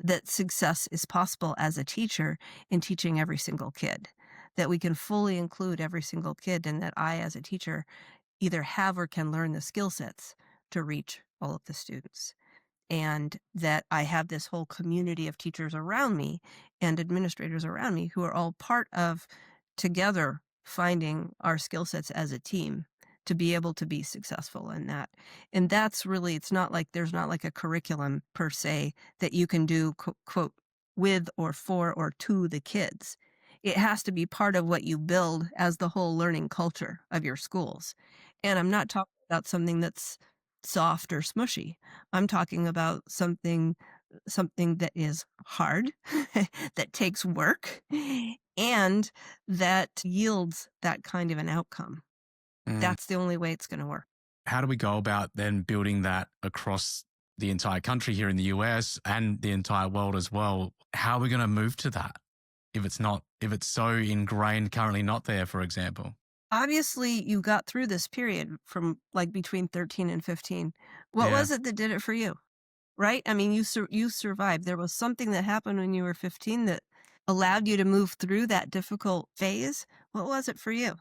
that success is possible as a teacher in teaching every single kid, that we can fully include every single kid, and that I, as a teacher, either have or can learn the skill sets to reach all of the students, and that I have this whole community of teachers around me and administrators around me who are all part of together finding our skill sets as a team to be able to be successful in that. And that's really, it's not like there's not like a curriculum per se that you can do quote with or for or to the kids. It has to be part of what you build as the whole learning culture of your schools. And I'm not talking about something that's soft or smushy. I'm talking about something that is hard, that takes work, and that yields that kind of an outcome. Mm. That's the only way it's gonna work. How do we go about then building that across the entire country here in the US and the entire world as well? How are we going to move to that if it's so ingrained currently not there, for example? Obviously, you got through this period from, like, between 13 and 15. What Yeah. was it that did it for you? Right? I mean, you survived. There was something that happened when you were 15 that allowed you to move through that difficult phase. What was it for you?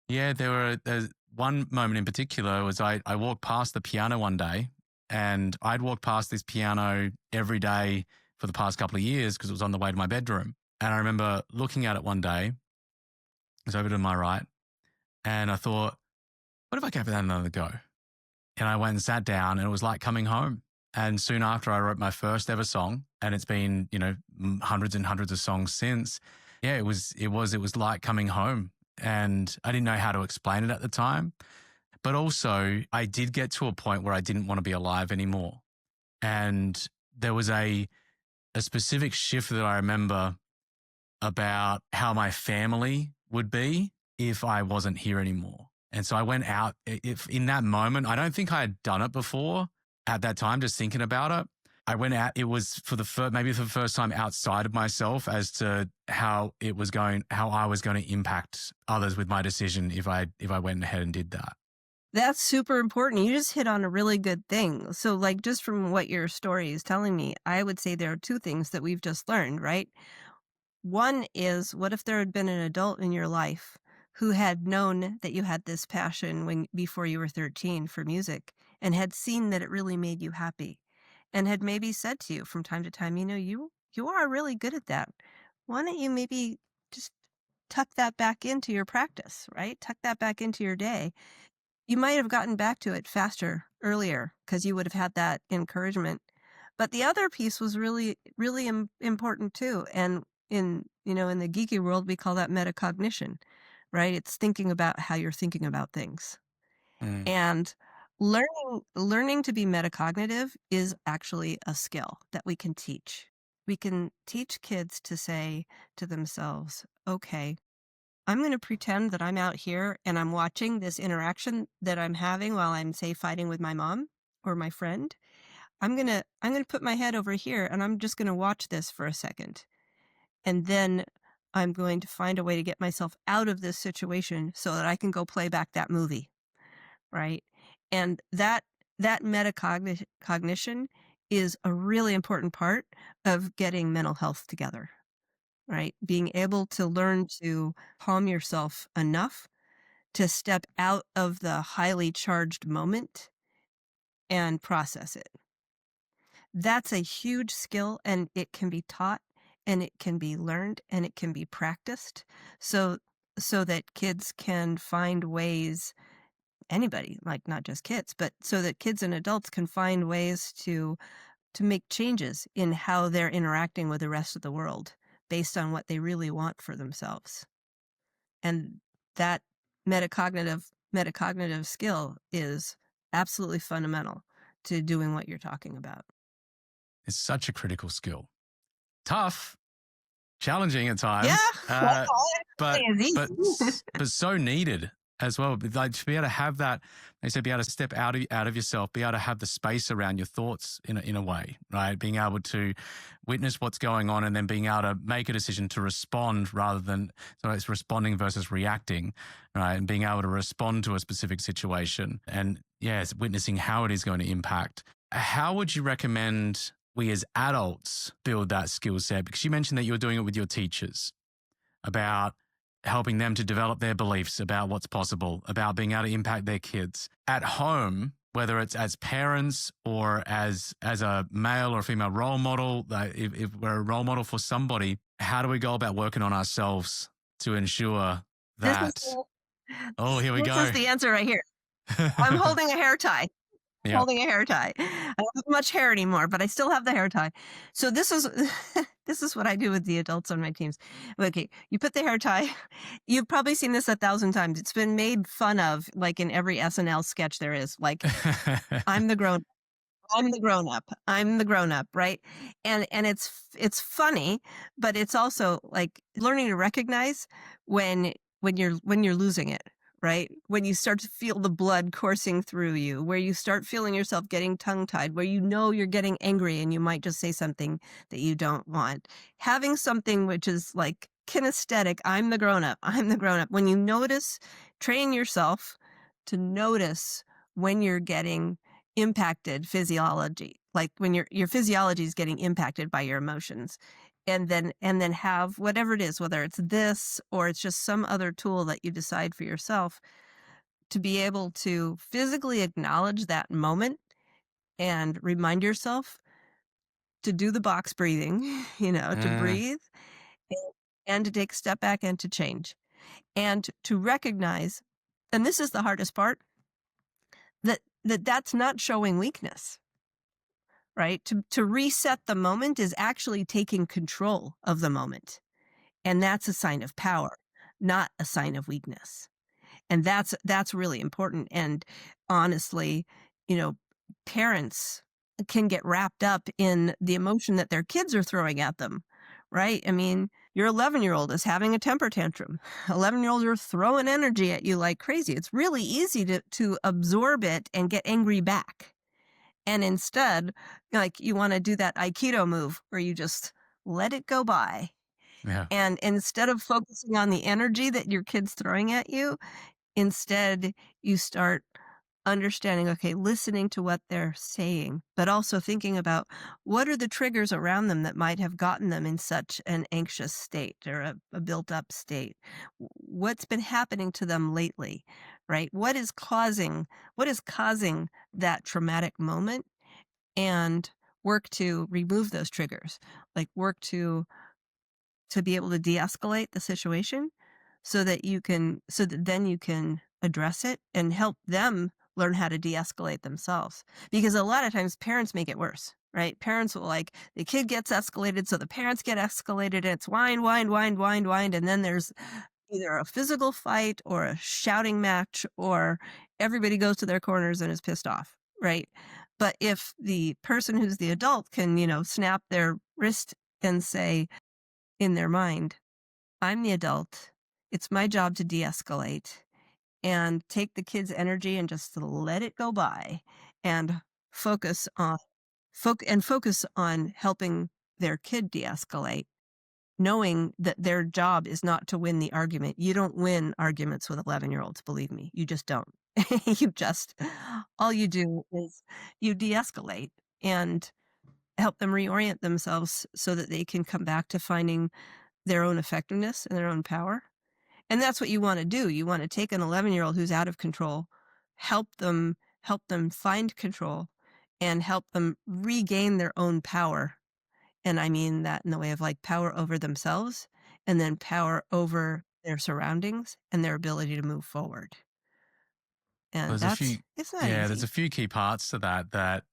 Yeah, there's one moment in particular was I walked past the piano one day, and I'd walked past this piano every day for the past couple of years because it was on the way to my bedroom. And I remember looking at it one day, it was over to my right, and I thought, what if I gave that another go? And I went and sat down, and it was like coming home. And soon after, I wrote my first ever song, and it's been, hundreds and hundreds of songs since. Yeah, it was like coming home, and I didn't know how to explain it at the time. But also, I did get to a point where I didn't want to be alive anymore, and there was a specific shift that I remember about how my family would be if I wasn't here anymore. And so I went out. If in that moment, I don't think I had done it before at that time, just thinking about it. I went out. It was maybe for the first time outside of myself as to how I was going to impact others with my decision if I went ahead and did that. That's super important. You just hit on a really good thing. So, like, just from what your story is telling me, I would say there are two things that we've just learned, right? One is, what if there had been an adult in your life who had known that you had this passion before you were 13 for music and had seen that it really made you happy and had maybe said to you from time to time, you You are really good at that. Why don't you maybe just tuck that back into your practice, right? Tuck that back into your day. You might have gotten back to it faster earlier because you would have had that encouragement. But the other piece was really, really important too. And in the geeky world, we call that metacognition, right? It's thinking about how you're thinking about things. Mm. And learning to be metacognitive is actually a skill that we can teach. We can teach kids to say to themselves, okay, I'm going to pretend that I'm out here and I'm watching this interaction that I'm having while I'm, say, fighting with my mom or my friend. I'm going to put my head over here and I'm just going to watch this for a second. And then I'm going to find a way to get myself out of this situation so that I can go play back that movie, right? And that metacognition is a really important part of getting mental health together, right? Being able to learn to calm yourself enough to step out of the highly charged moment and process it. That's a huge skill and it can be taught and it can be learned and it can be practiced so that kids can find ways, anybody, like not just kids, but so that kids and adults can find ways to make changes in how they're interacting with the rest of the world based on what they really want for themselves. And that metacognitive skill is absolutely fundamental to doing what you're talking about. It's such a critical skill. Tough, challenging at Yeah, times, that's all but it is but easy. but so needed as well. Like to be able to have that, they said, be able to step out of yourself, be able to have the space around your thoughts in a way, right? Being able to witness what's going on and then being able to make a decision to respond rather than, so it's responding versus reacting, right? And being able to respond to a specific situation and yes, witnessing how it is going to impact. How would you recommend we as adults build that skill set? Because you mentioned that you were doing it with your teachers about helping them to develop their beliefs about what's possible, about being able to impact their kids at home, whether it's as parents or as a male or female role model. If we're a role model for somebody, how do we go about working on ourselves to ensure This is that? Oh, here we this is go. the answer right here. I'm holding a hair tie. Yeah. Holding a hair tie. I don't have much hair anymore, but I still have the hair tie. So this is this is what I do with the adults on my teams. Okay, you put the hair tie. You've probably seen this 1,000 times. It's been made fun of, like in every SNL sketch there is. Like, I'm the grown I'm the grown up. I'm the grown up, right? And it's funny, but it's also like learning to recognize when when you're losing it, right? When you start to feel the blood coursing through you, where you start feeling yourself getting tongue-tied, where you know you're getting angry and you might just say something that you don't want. Having something which is like kinesthetic, I'm the grown up. I'm the grown up. When you notice, train yourself to notice when you're getting impacted physiology, like when your physiology is getting impacted by your emotions. And then have whatever it is, whether it's this or it's just some other tool that you decide for yourself, to be able to physically acknowledge that moment and remind yourself to do the box breathing, to Mm, breathe and, and to take a step back and to change and to recognize, and this is the hardest part, that's not showing weakness, right? To reset the moment is actually taking control of the moment. And that's a sign of power, not a sign of weakness. And that's really important. And honestly, you know, parents can get wrapped up in the emotion that their kids are throwing at them, right? I mean, your 11-year-old is having a temper tantrum. 11-year-olds are throwing energy at you like crazy. It's really easy to absorb it and get angry back. And instead, like, you want to do that Aikido move where you just let it go by. yeah. And instead of focusing on the energy that your kid's throwing at you, instead you start understanding, okay, listening to what they're saying, but also thinking about what are the triggers around them that might have gotten them in such an anxious state or a built up state. What's been happening to them lately, right? What is causing that traumatic moment? And work to remove those triggers, like work to be able to de-escalate the situation so that then you can address it and help them learn how to de-escalate themselves. Because a lot of times parents make it worse, right? Parents will like the kid gets escalated, so the parents get escalated, and it's whine, whine, whine, whine, whine, and then there's either a physical fight or a shouting match or everybody goes to their corners and is pissed off, right? But if the person who's the adult can, snap their wrist and say in their mind, I'm the adult. It's my job to de-escalate and take the kid's energy and just let it go by and focus on focus on helping their kid de-escalate, knowing that their job is not to win the argument. You don't win arguments with 11-year-olds, believe me. You just don't. You just all you do is you de-escalate and help them reorient themselves so that they can come back to finding their own effectiveness and their own power. And that's what you wanna do. You wanna take an 11-year-old who's out of control, help them find control, and help them regain their own power. And I mean that in the way of, like, power over themselves, and then power over their surroundings and their ability to move forward. And There's a few, it's not yeah, there's a easy. few key parts to that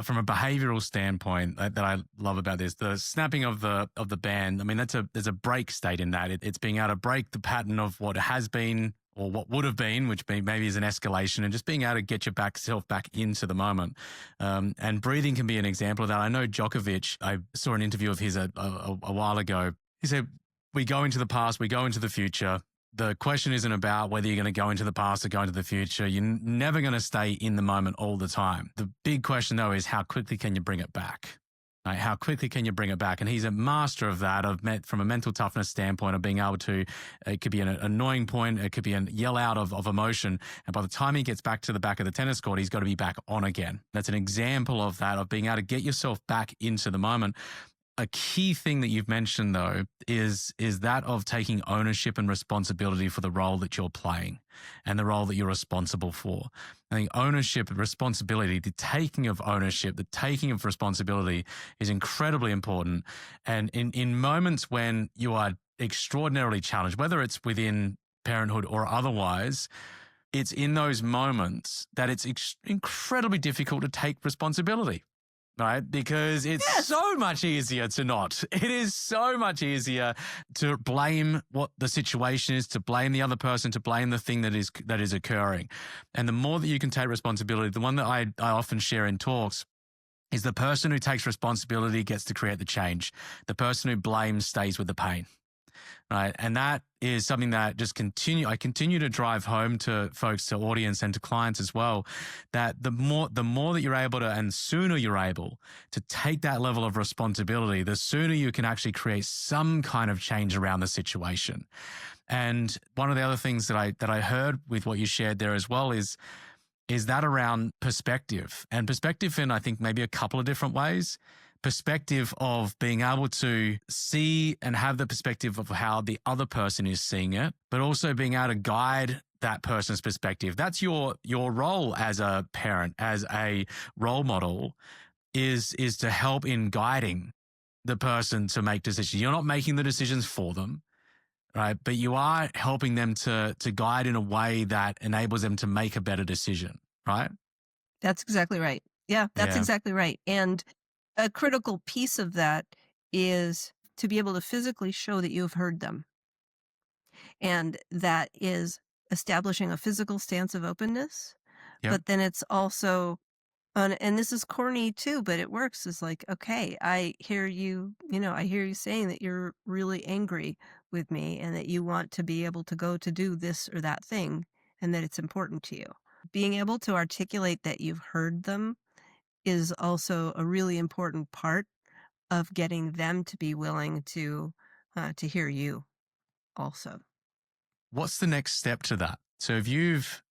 from a behavioral standpoint that I love about this. The snapping of the band. I mean, there's a break state in that. It's being able to break the pattern of what has been or what would have been, which maybe is an escalation, and just being able to get your self back into the moment. And breathing can be an example of that. I know Djokovic. I saw an interview of his a while ago. He said, "We go into the past, we go into the future." The question isn't about whether you're going to go into the past or go into the future. You're never going to stay in the moment all the time. The big question, though, is how quickly can you bring it back? Right? How quickly can you bring it back? And he's a master of that, from a mental toughness standpoint, of being able to, it could be an annoying point, it could be a yell out of emotion. And by the time he gets back to the back of the tennis court, he's got to be back on again. That's an example of that, of being able to get yourself back into the moment. A key thing that you've mentioned, though, is that of taking ownership and responsibility for the role that you're playing and the role that you're responsible for. I think ownership and responsibility, the taking of ownership, the taking of responsibility is incredibly important. And in moments when you are extraordinarily challenged, whether it's within parenthood or otherwise, it's in those moments that it's incredibly difficult to take responsibility. Right? Because it's Yes. so much easier to not. It is so much easier to blame what the situation is, to blame the other person, to blame the thing that is occurring. And the more that you can take responsibility, the one that I often share in talks is the person who takes responsibility gets to create the change. The person who blames stays with the pain. Right. And that is something that I continue to drive home to folks, to audience, and to clients as well, that the more that you're able to, and sooner you're able to take that level of responsibility, the sooner you can actually create some kind of change around the situation. And one of the other things that I heard with what you shared there as well is that around perspective, and perspective in, I think, maybe a couple of different ways. Perspective of being able to see and have the perspective of how the other person is seeing it, but also being able to guide that person's perspective. That's your role as a parent, as a role model, is to help in guiding the person to make decisions. You're not making the decisions for them, right? But you are helping them to guide in a way that enables them to make a better decision, right? That's exactly right. Yeah, that's Yeah. exactly right. And a critical piece of that is to be able to physically show that you've heard them. And that is establishing a physical stance of openness. Yep. But then it's also, and this is corny too, but it works. It's like, okay, I hear you, I hear you saying that you're really angry with me and that you want to be able to go to do this or that thing and that it's important to you. Being able to articulate that you've heard them is also a really important part of getting them to be willing to hear you also. What's the next step to that? So if you've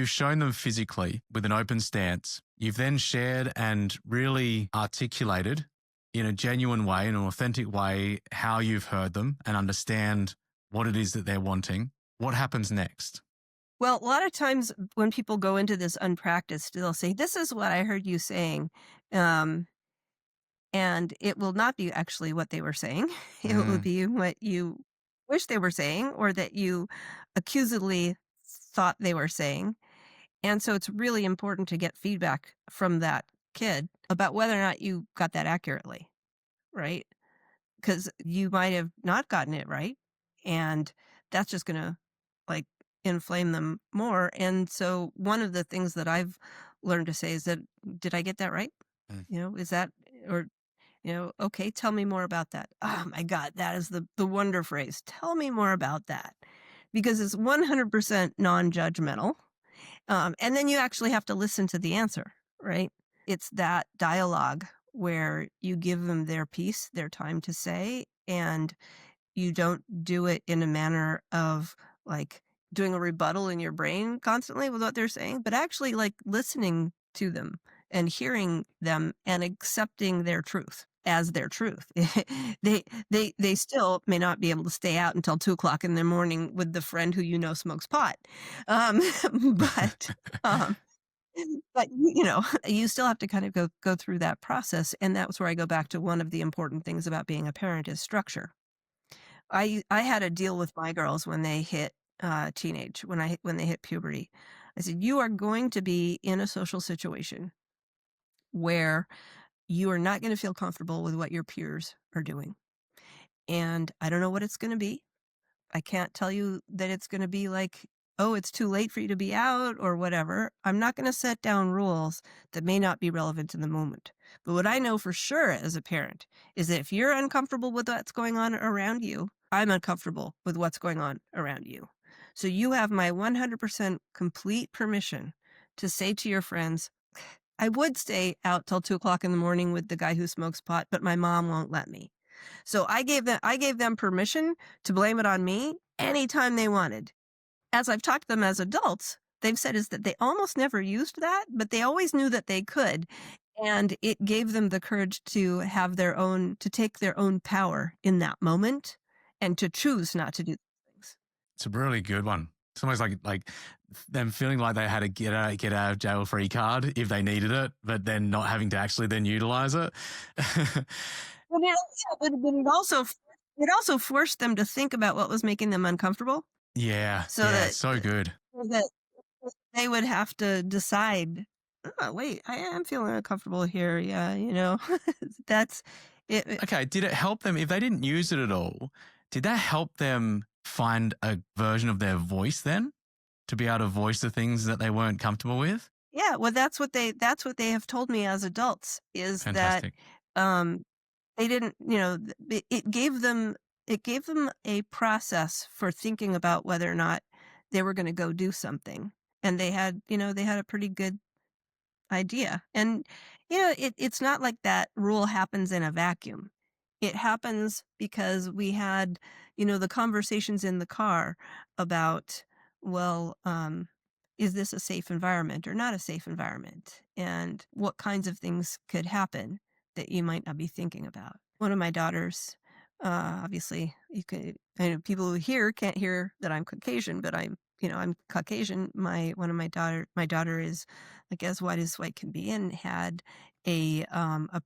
shown them physically with an open stance, you've then shared and really articulated in a genuine way, in an authentic way, how you've heard them and understand what it is that they're wanting. What happens next? Well, a lot of times when people go into this unpracticed, they'll say, "This is what I heard you saying." Um, and it will not be actually what they were saying. It will Mm, be what you wish they were saying or that you accusedly thought they were saying. And so it's really important to get feedback from that kid about whether or not you got that accurately, right? Because you might have not gotten it right. And that's just going to like inflame them more. And so one of the things that I've learned to say is that, did I get that right? mm. Is that, or, okay, tell me more about that. Oh my God, that is the wonder phrase. Tell me more about that because it's 100% non judgmental. And then you actually have to listen to the answer, right? It's that dialogue where you give them their piece, their time to say, and you don't do it in a manner of like doing a rebuttal in your brain constantly with what they're saying, but actually like listening to them and hearing them and accepting their truth as their truth. They still may not be able to stay out until 2 o'clock in the morning with the friend who smokes pot. Um, but um, but you still have to kind of go through that process, and that's where I go back to one of the important things about being a parent is structure. I had a deal with my girls when they hit, teenage, when they hit puberty. I said, "You are going to be in a social situation where you are not gonna feel comfortable with what your peers are doing, and I don't know what it's gonna be. I can't tell you that it's gonna be like, oh, it's too late for you to be out or whatever. I'm not gonna set down rules that may not be relevant in the moment. But what I know for sure as a parent is that if you're uncomfortable with what's going on around you, I'm uncomfortable with what's going on around you. So you have my 100% complete permission to say to your friends, I would stay out till 2 o'clock in the morning with the guy who smokes pot, but my mom won't let me. So I gave them permission to blame it on me anytime they wanted. As I've talked to them as adults, they've said is that they almost never used that, but they always knew that they could. And it gave them the courage to to take their own power in that moment and to choose not to do things. It's a really good one. It's almost like them feeling like they had a get out of jail free card if they needed it, but then not having to actually then utilize it. But it also forced them to think about what was making them uncomfortable Yeah, so yeah, that so good. that they would have to decide, "Oh, wait, I am feeling uncomfortable here." Yeah, that's it. Okay, did it help them if they didn't use it at all? Did that help them find a version of their voice then to be able to voice the things that they weren't comfortable with? Yeah, well, that's what they have told me as adults is that, Fantastic. um, they didn't, it gave them a process for thinking about whether or not they were gonna go do something, and they had a pretty good idea. And it's not like that rule happens in a vacuum. It happens because we had, the conversations in the car about, well, is this a safe environment or not a safe environment? And what kinds of things could happen that you might not be thinking about. One of my daughters, obviously, I know people who hear can't hear that I'm Caucasian, but I'm Caucasian. My daughter is like as white can be, and had a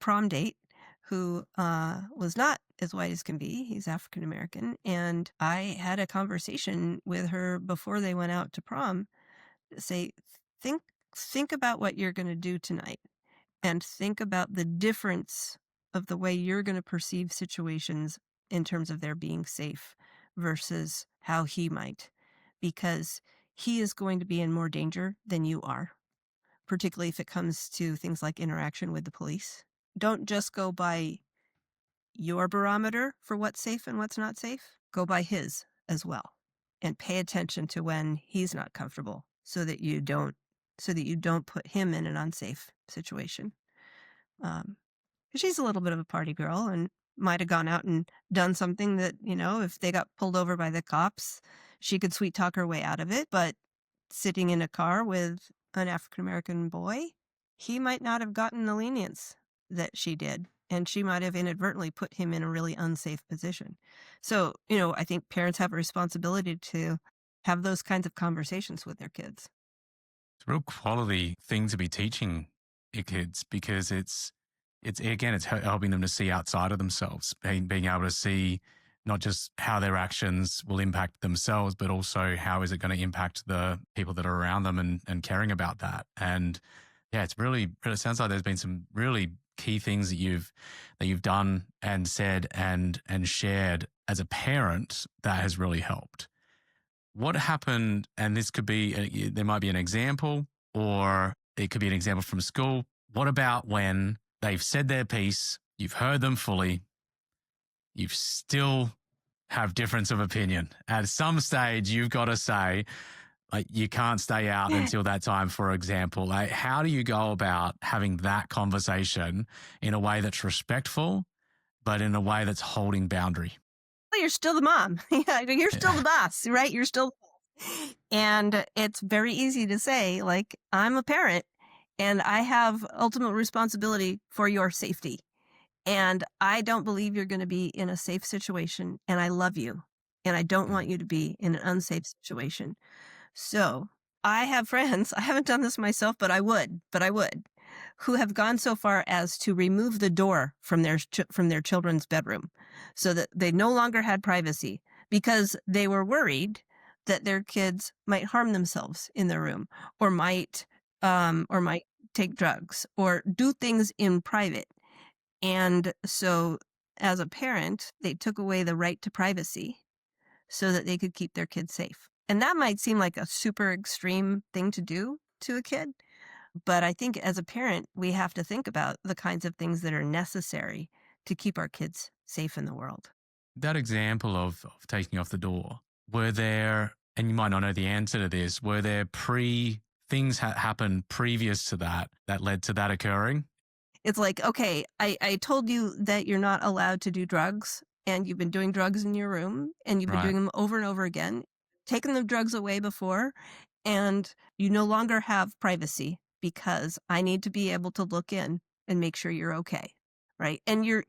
prom date who was not as white as can be. He's African American, and I had a conversation with her before they went out to prom. To say, think think about what you're going to do tonight, and think about the difference of the way you're going to perceive situations in terms of their being safe versus how he might, because he is going to be in more danger than you are, particularly if it comes to things like interaction with the police. Don't just go by your barometer for what's safe and what's not safe. Go by his as well. And pay attention to when he's not comfortable so that you don't put him in an unsafe situation. Um, she's a little bit of a party girl and might have gone out and done something that, if they got pulled over by the cops, she could sweet talk her way out of it. But sitting in a car with an African American boy, he might not have gotten the lenience that she did. And she might have inadvertently put him in a really unsafe position. So, I think parents have a responsibility to have those kinds of conversations with their kids. It's a real quality thing to be teaching your kids because it's it's helping them to see outside of themselves, being able to see not just how their actions will impact themselves, but also how is it going to impact the people that are around them, and caring about that. And yeah, it sounds like there's been some really key things that you've done and said and shared as a parent that has really helped. What happened? And this could be, there might be an example, or it could be an example from school. What about when they've said their piece, you've heard them fully, you've still have difference of opinion? At some stage, you've got to say, like, you can't stay out until that time, for example. Like, how do you go about having that conversation in a way that's respectful, but in a way that's holding boundary? Well, you're still the mom. Yeah, you're still Yeah. the boss, right? You're still, and it's very easy to say, like, I'm a parent and I have ultimate responsibility for your safety. And I don't believe you're going to be in a safe situation. And I love you. And I don't Mm. want you to be in an unsafe situation. So I have friends, I haven't done this myself, but I would, who have gone so far as to remove the door from from their children's bedroom so that they no longer had privacy because they were worried that their kids might harm themselves in their room or might take drugs or do things in private. And so as a parent, they took away the right to privacy so that they could keep their kids safe. And that might seem like a super extreme thing to do to a kid, but I think as a parent, we have to think about the kinds of things that are necessary to keep our kids safe in the world. That example of taking off the door, were there, and you might not know the answer to this, were there things happened previous to that led to that occurring? It's like, okay, I told you that you're not allowed to do drugs, and you've been doing drugs in your room, and you've been Right. doing them over and over again, taken the drugs away before, and you no longer have privacy because I need to be able to look in and make sure you're okay, right? And you're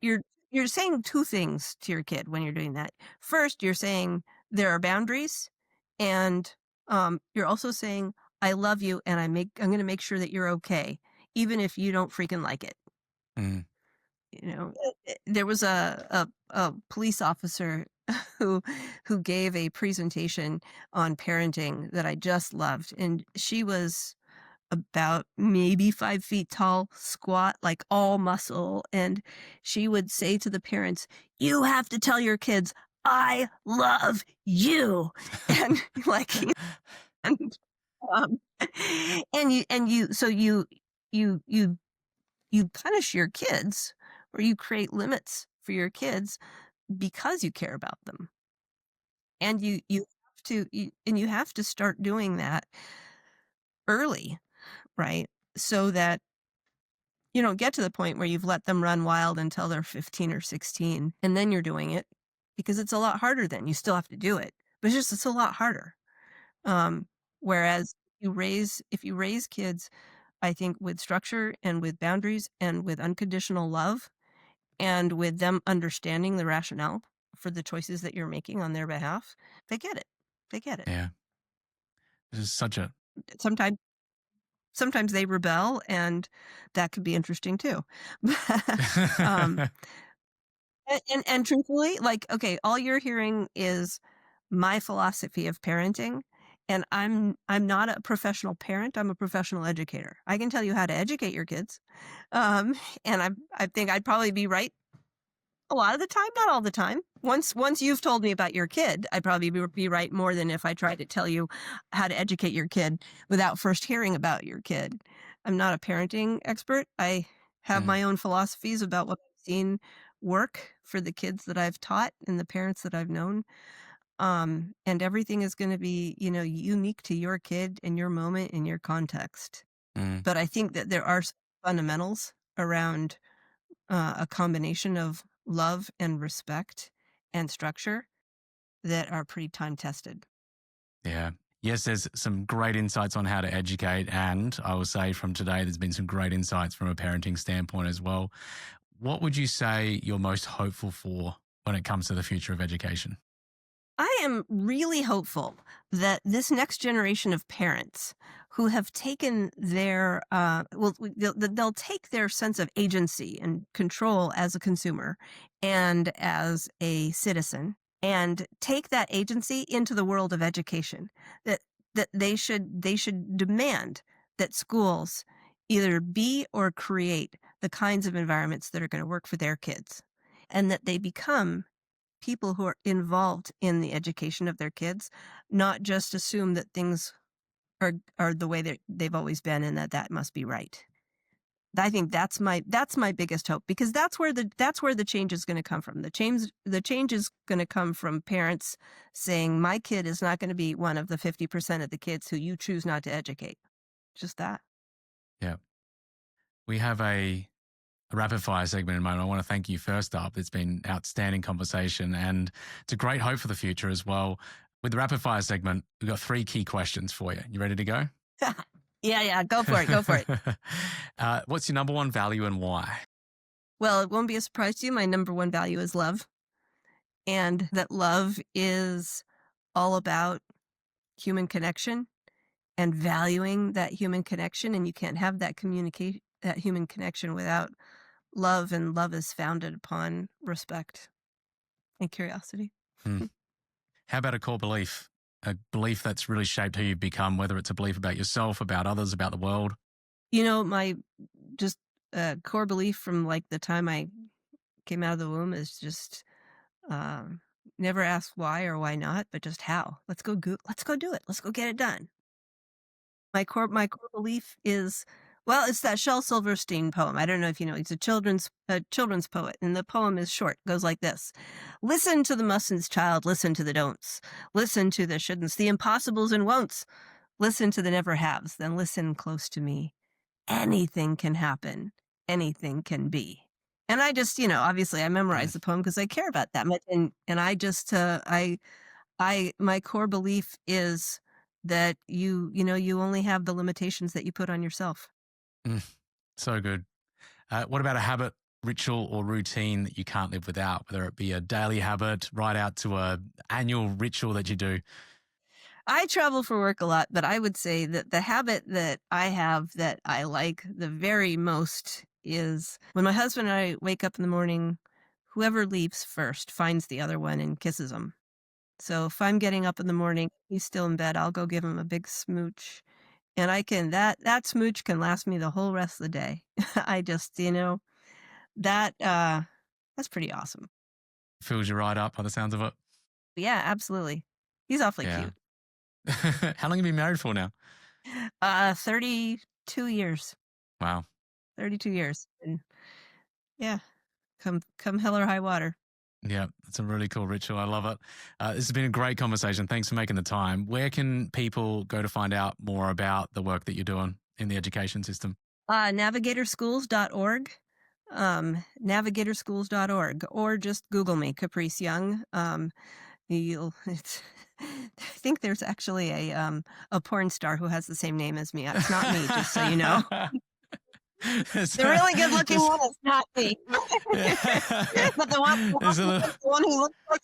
saying two things to your kid when you're doing that. First, you're saying there are boundaries, and you're also saying I love you, and I'm going to make sure that you're okay, even if you don't freaking like it. Mm. You know, there was a police officer who who gave a presentation on parenting that I just loved, and she was about maybe 5 feet tall, squat, like all muscle, and she would say to the parents, "You have to tell your kids, I love you," and like, and um, so you punish your kids or you create limits for your kids because you care about them. And you have to start doing that early, right? So that you don't get to the point where you've let them run wild until they're 15 or 16 and then you're doing it because it's a lot harder then. You still have to do it, but it's a lot harder. Um, whereas if you raise kids, I think with structure and with boundaries and with unconditional love, and with them understanding the rationale for the choices that you're making on their behalf, they get it. They get it. Yeah. This is such a Sometimes sometimes they rebel, and that could be interesting too. um, and truthfully, like, okay, all you're hearing is my philosophy of parenting, and I'm not a professional parent. I'm a professional educator. I can tell you how to educate your kids, um, and I think I'd probably be right a lot of the time, not all the time. Once you've told me about your kid, I'd probably be right more than if I tried to tell you how to educate your kid without first hearing about your kid. I'm not a parenting expert. I have mm, my own philosophies about what I've seen work for the kids that I've taught and the parents that I've known. And everything is going to be, unique to your kid and your moment and your context. mm, But I think that there are some fundamentals around a combination of love and respect and structure that are pretty time tested. yeah. Yes, there's some great insights on how to educate. And I will say from today, there's been some great insights from a parenting standpoint as well. What would you say you're most hopeful for when it comes to the future of education? I am really hopeful that this next generation of parents who have taken their, they'll take their sense of agency and control as a consumer and as a citizen and take that agency into the world of education. That they should demand that schools either be or create the kinds of environments that are going to work for their kids, and that they become people who are involved in the education of their kids, not just assume that things are the way that they've always been and that must be right. I think that's my biggest hope, because that's where the change is going to come from. The change is going to come from parents saying, my kid is not going to be one of the 50% of the kids who you choose not to educate. Just that. Yeah. We have a rapid fire segment in a moment. I want to thank you first up. It's been outstanding conversation, and it's a great hope for the future as well. With the rapid fire segment, we've got 3 key questions for you. You ready to go? Yeah, go for it. Go for it. What's your number one value and why? Well, it won't be a surprise to you. My number one value is love. And that love is all about human connection and valuing that human connection. And you can't have that human connection without love. And love is founded upon respect and curiosity. Hmm. How about a core belief? A belief that's really shaped who you've become, whether it's a belief about yourself, about others, about the world? My just core belief from like the time I came out of the womb is just never ask why or why not, but just how. Let's go do it. Let's go get it done. My core belief is, well, it's that Shel Silverstein poem. I don't know if you know, he's a children's poet, and the poem is short. It goes like this: listen to the mustn'ts, child, listen to the don'ts, listen to the shouldn'ts, the impossibles and won'ts, listen to the never haves, then listen close to me. Anything can happen, anything can be. And I just, obviously I memorized the poem because I care about that much. And I just, my core belief is that you only have the limitations that you put on yourself. So good. What about a habit, ritual, or routine that you can't live without, whether it be a daily habit, right out to a annual ritual that you do? I travel for work a lot, but I would say that the habit that I have that I like the very most is when my husband and I wake up in the morning, whoever leaves first finds the other one and kisses them. So if I'm getting up in the morning, he's still in bed, I'll go give him a big smooch. And that smooch can last me the whole rest of the day. I just, that that's pretty awesome. Fills you right up by the sounds of it. Yeah, absolutely. He's awfully cute. How long have you been married for now? 32 years. Wow. 32 years. And yeah, come hell or high water. Yeah, it's a really cool ritual. I love it. This has been a great conversation. Thanks for making the time. Where can people go to find out more about the work that you're doing in the education system? Navigatorschools.org. Navigatorschools.org, or just Google me, Caprice Young. I think there's actually a porn star who has the same name as me. It's not me, just so you know. The really good looking one is not me. But the one who looks like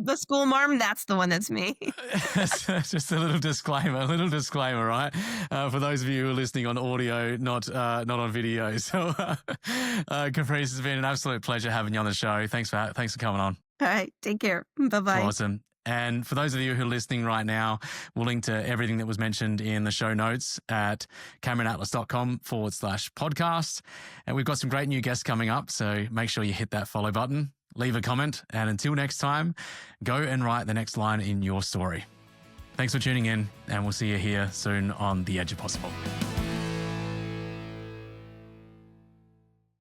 the school marm, that's the one that's me. Just a little disclaimer, right? For those of you who are listening on audio, not on video. So, Caprice, has been an absolute pleasure having you on the show. Thanks for coming on. All right, take care. Bye-bye. Awesome. And for those of you who are listening right now, we'll link to everything that was mentioned in the show notes at CameronAtlas.com/podcast. And we've got some great new guests coming up, so make sure you hit that follow button, leave a comment, and until next time, go and write the next line in your story. Thanks for tuning in, and we'll see you here soon on The Edge of Possible.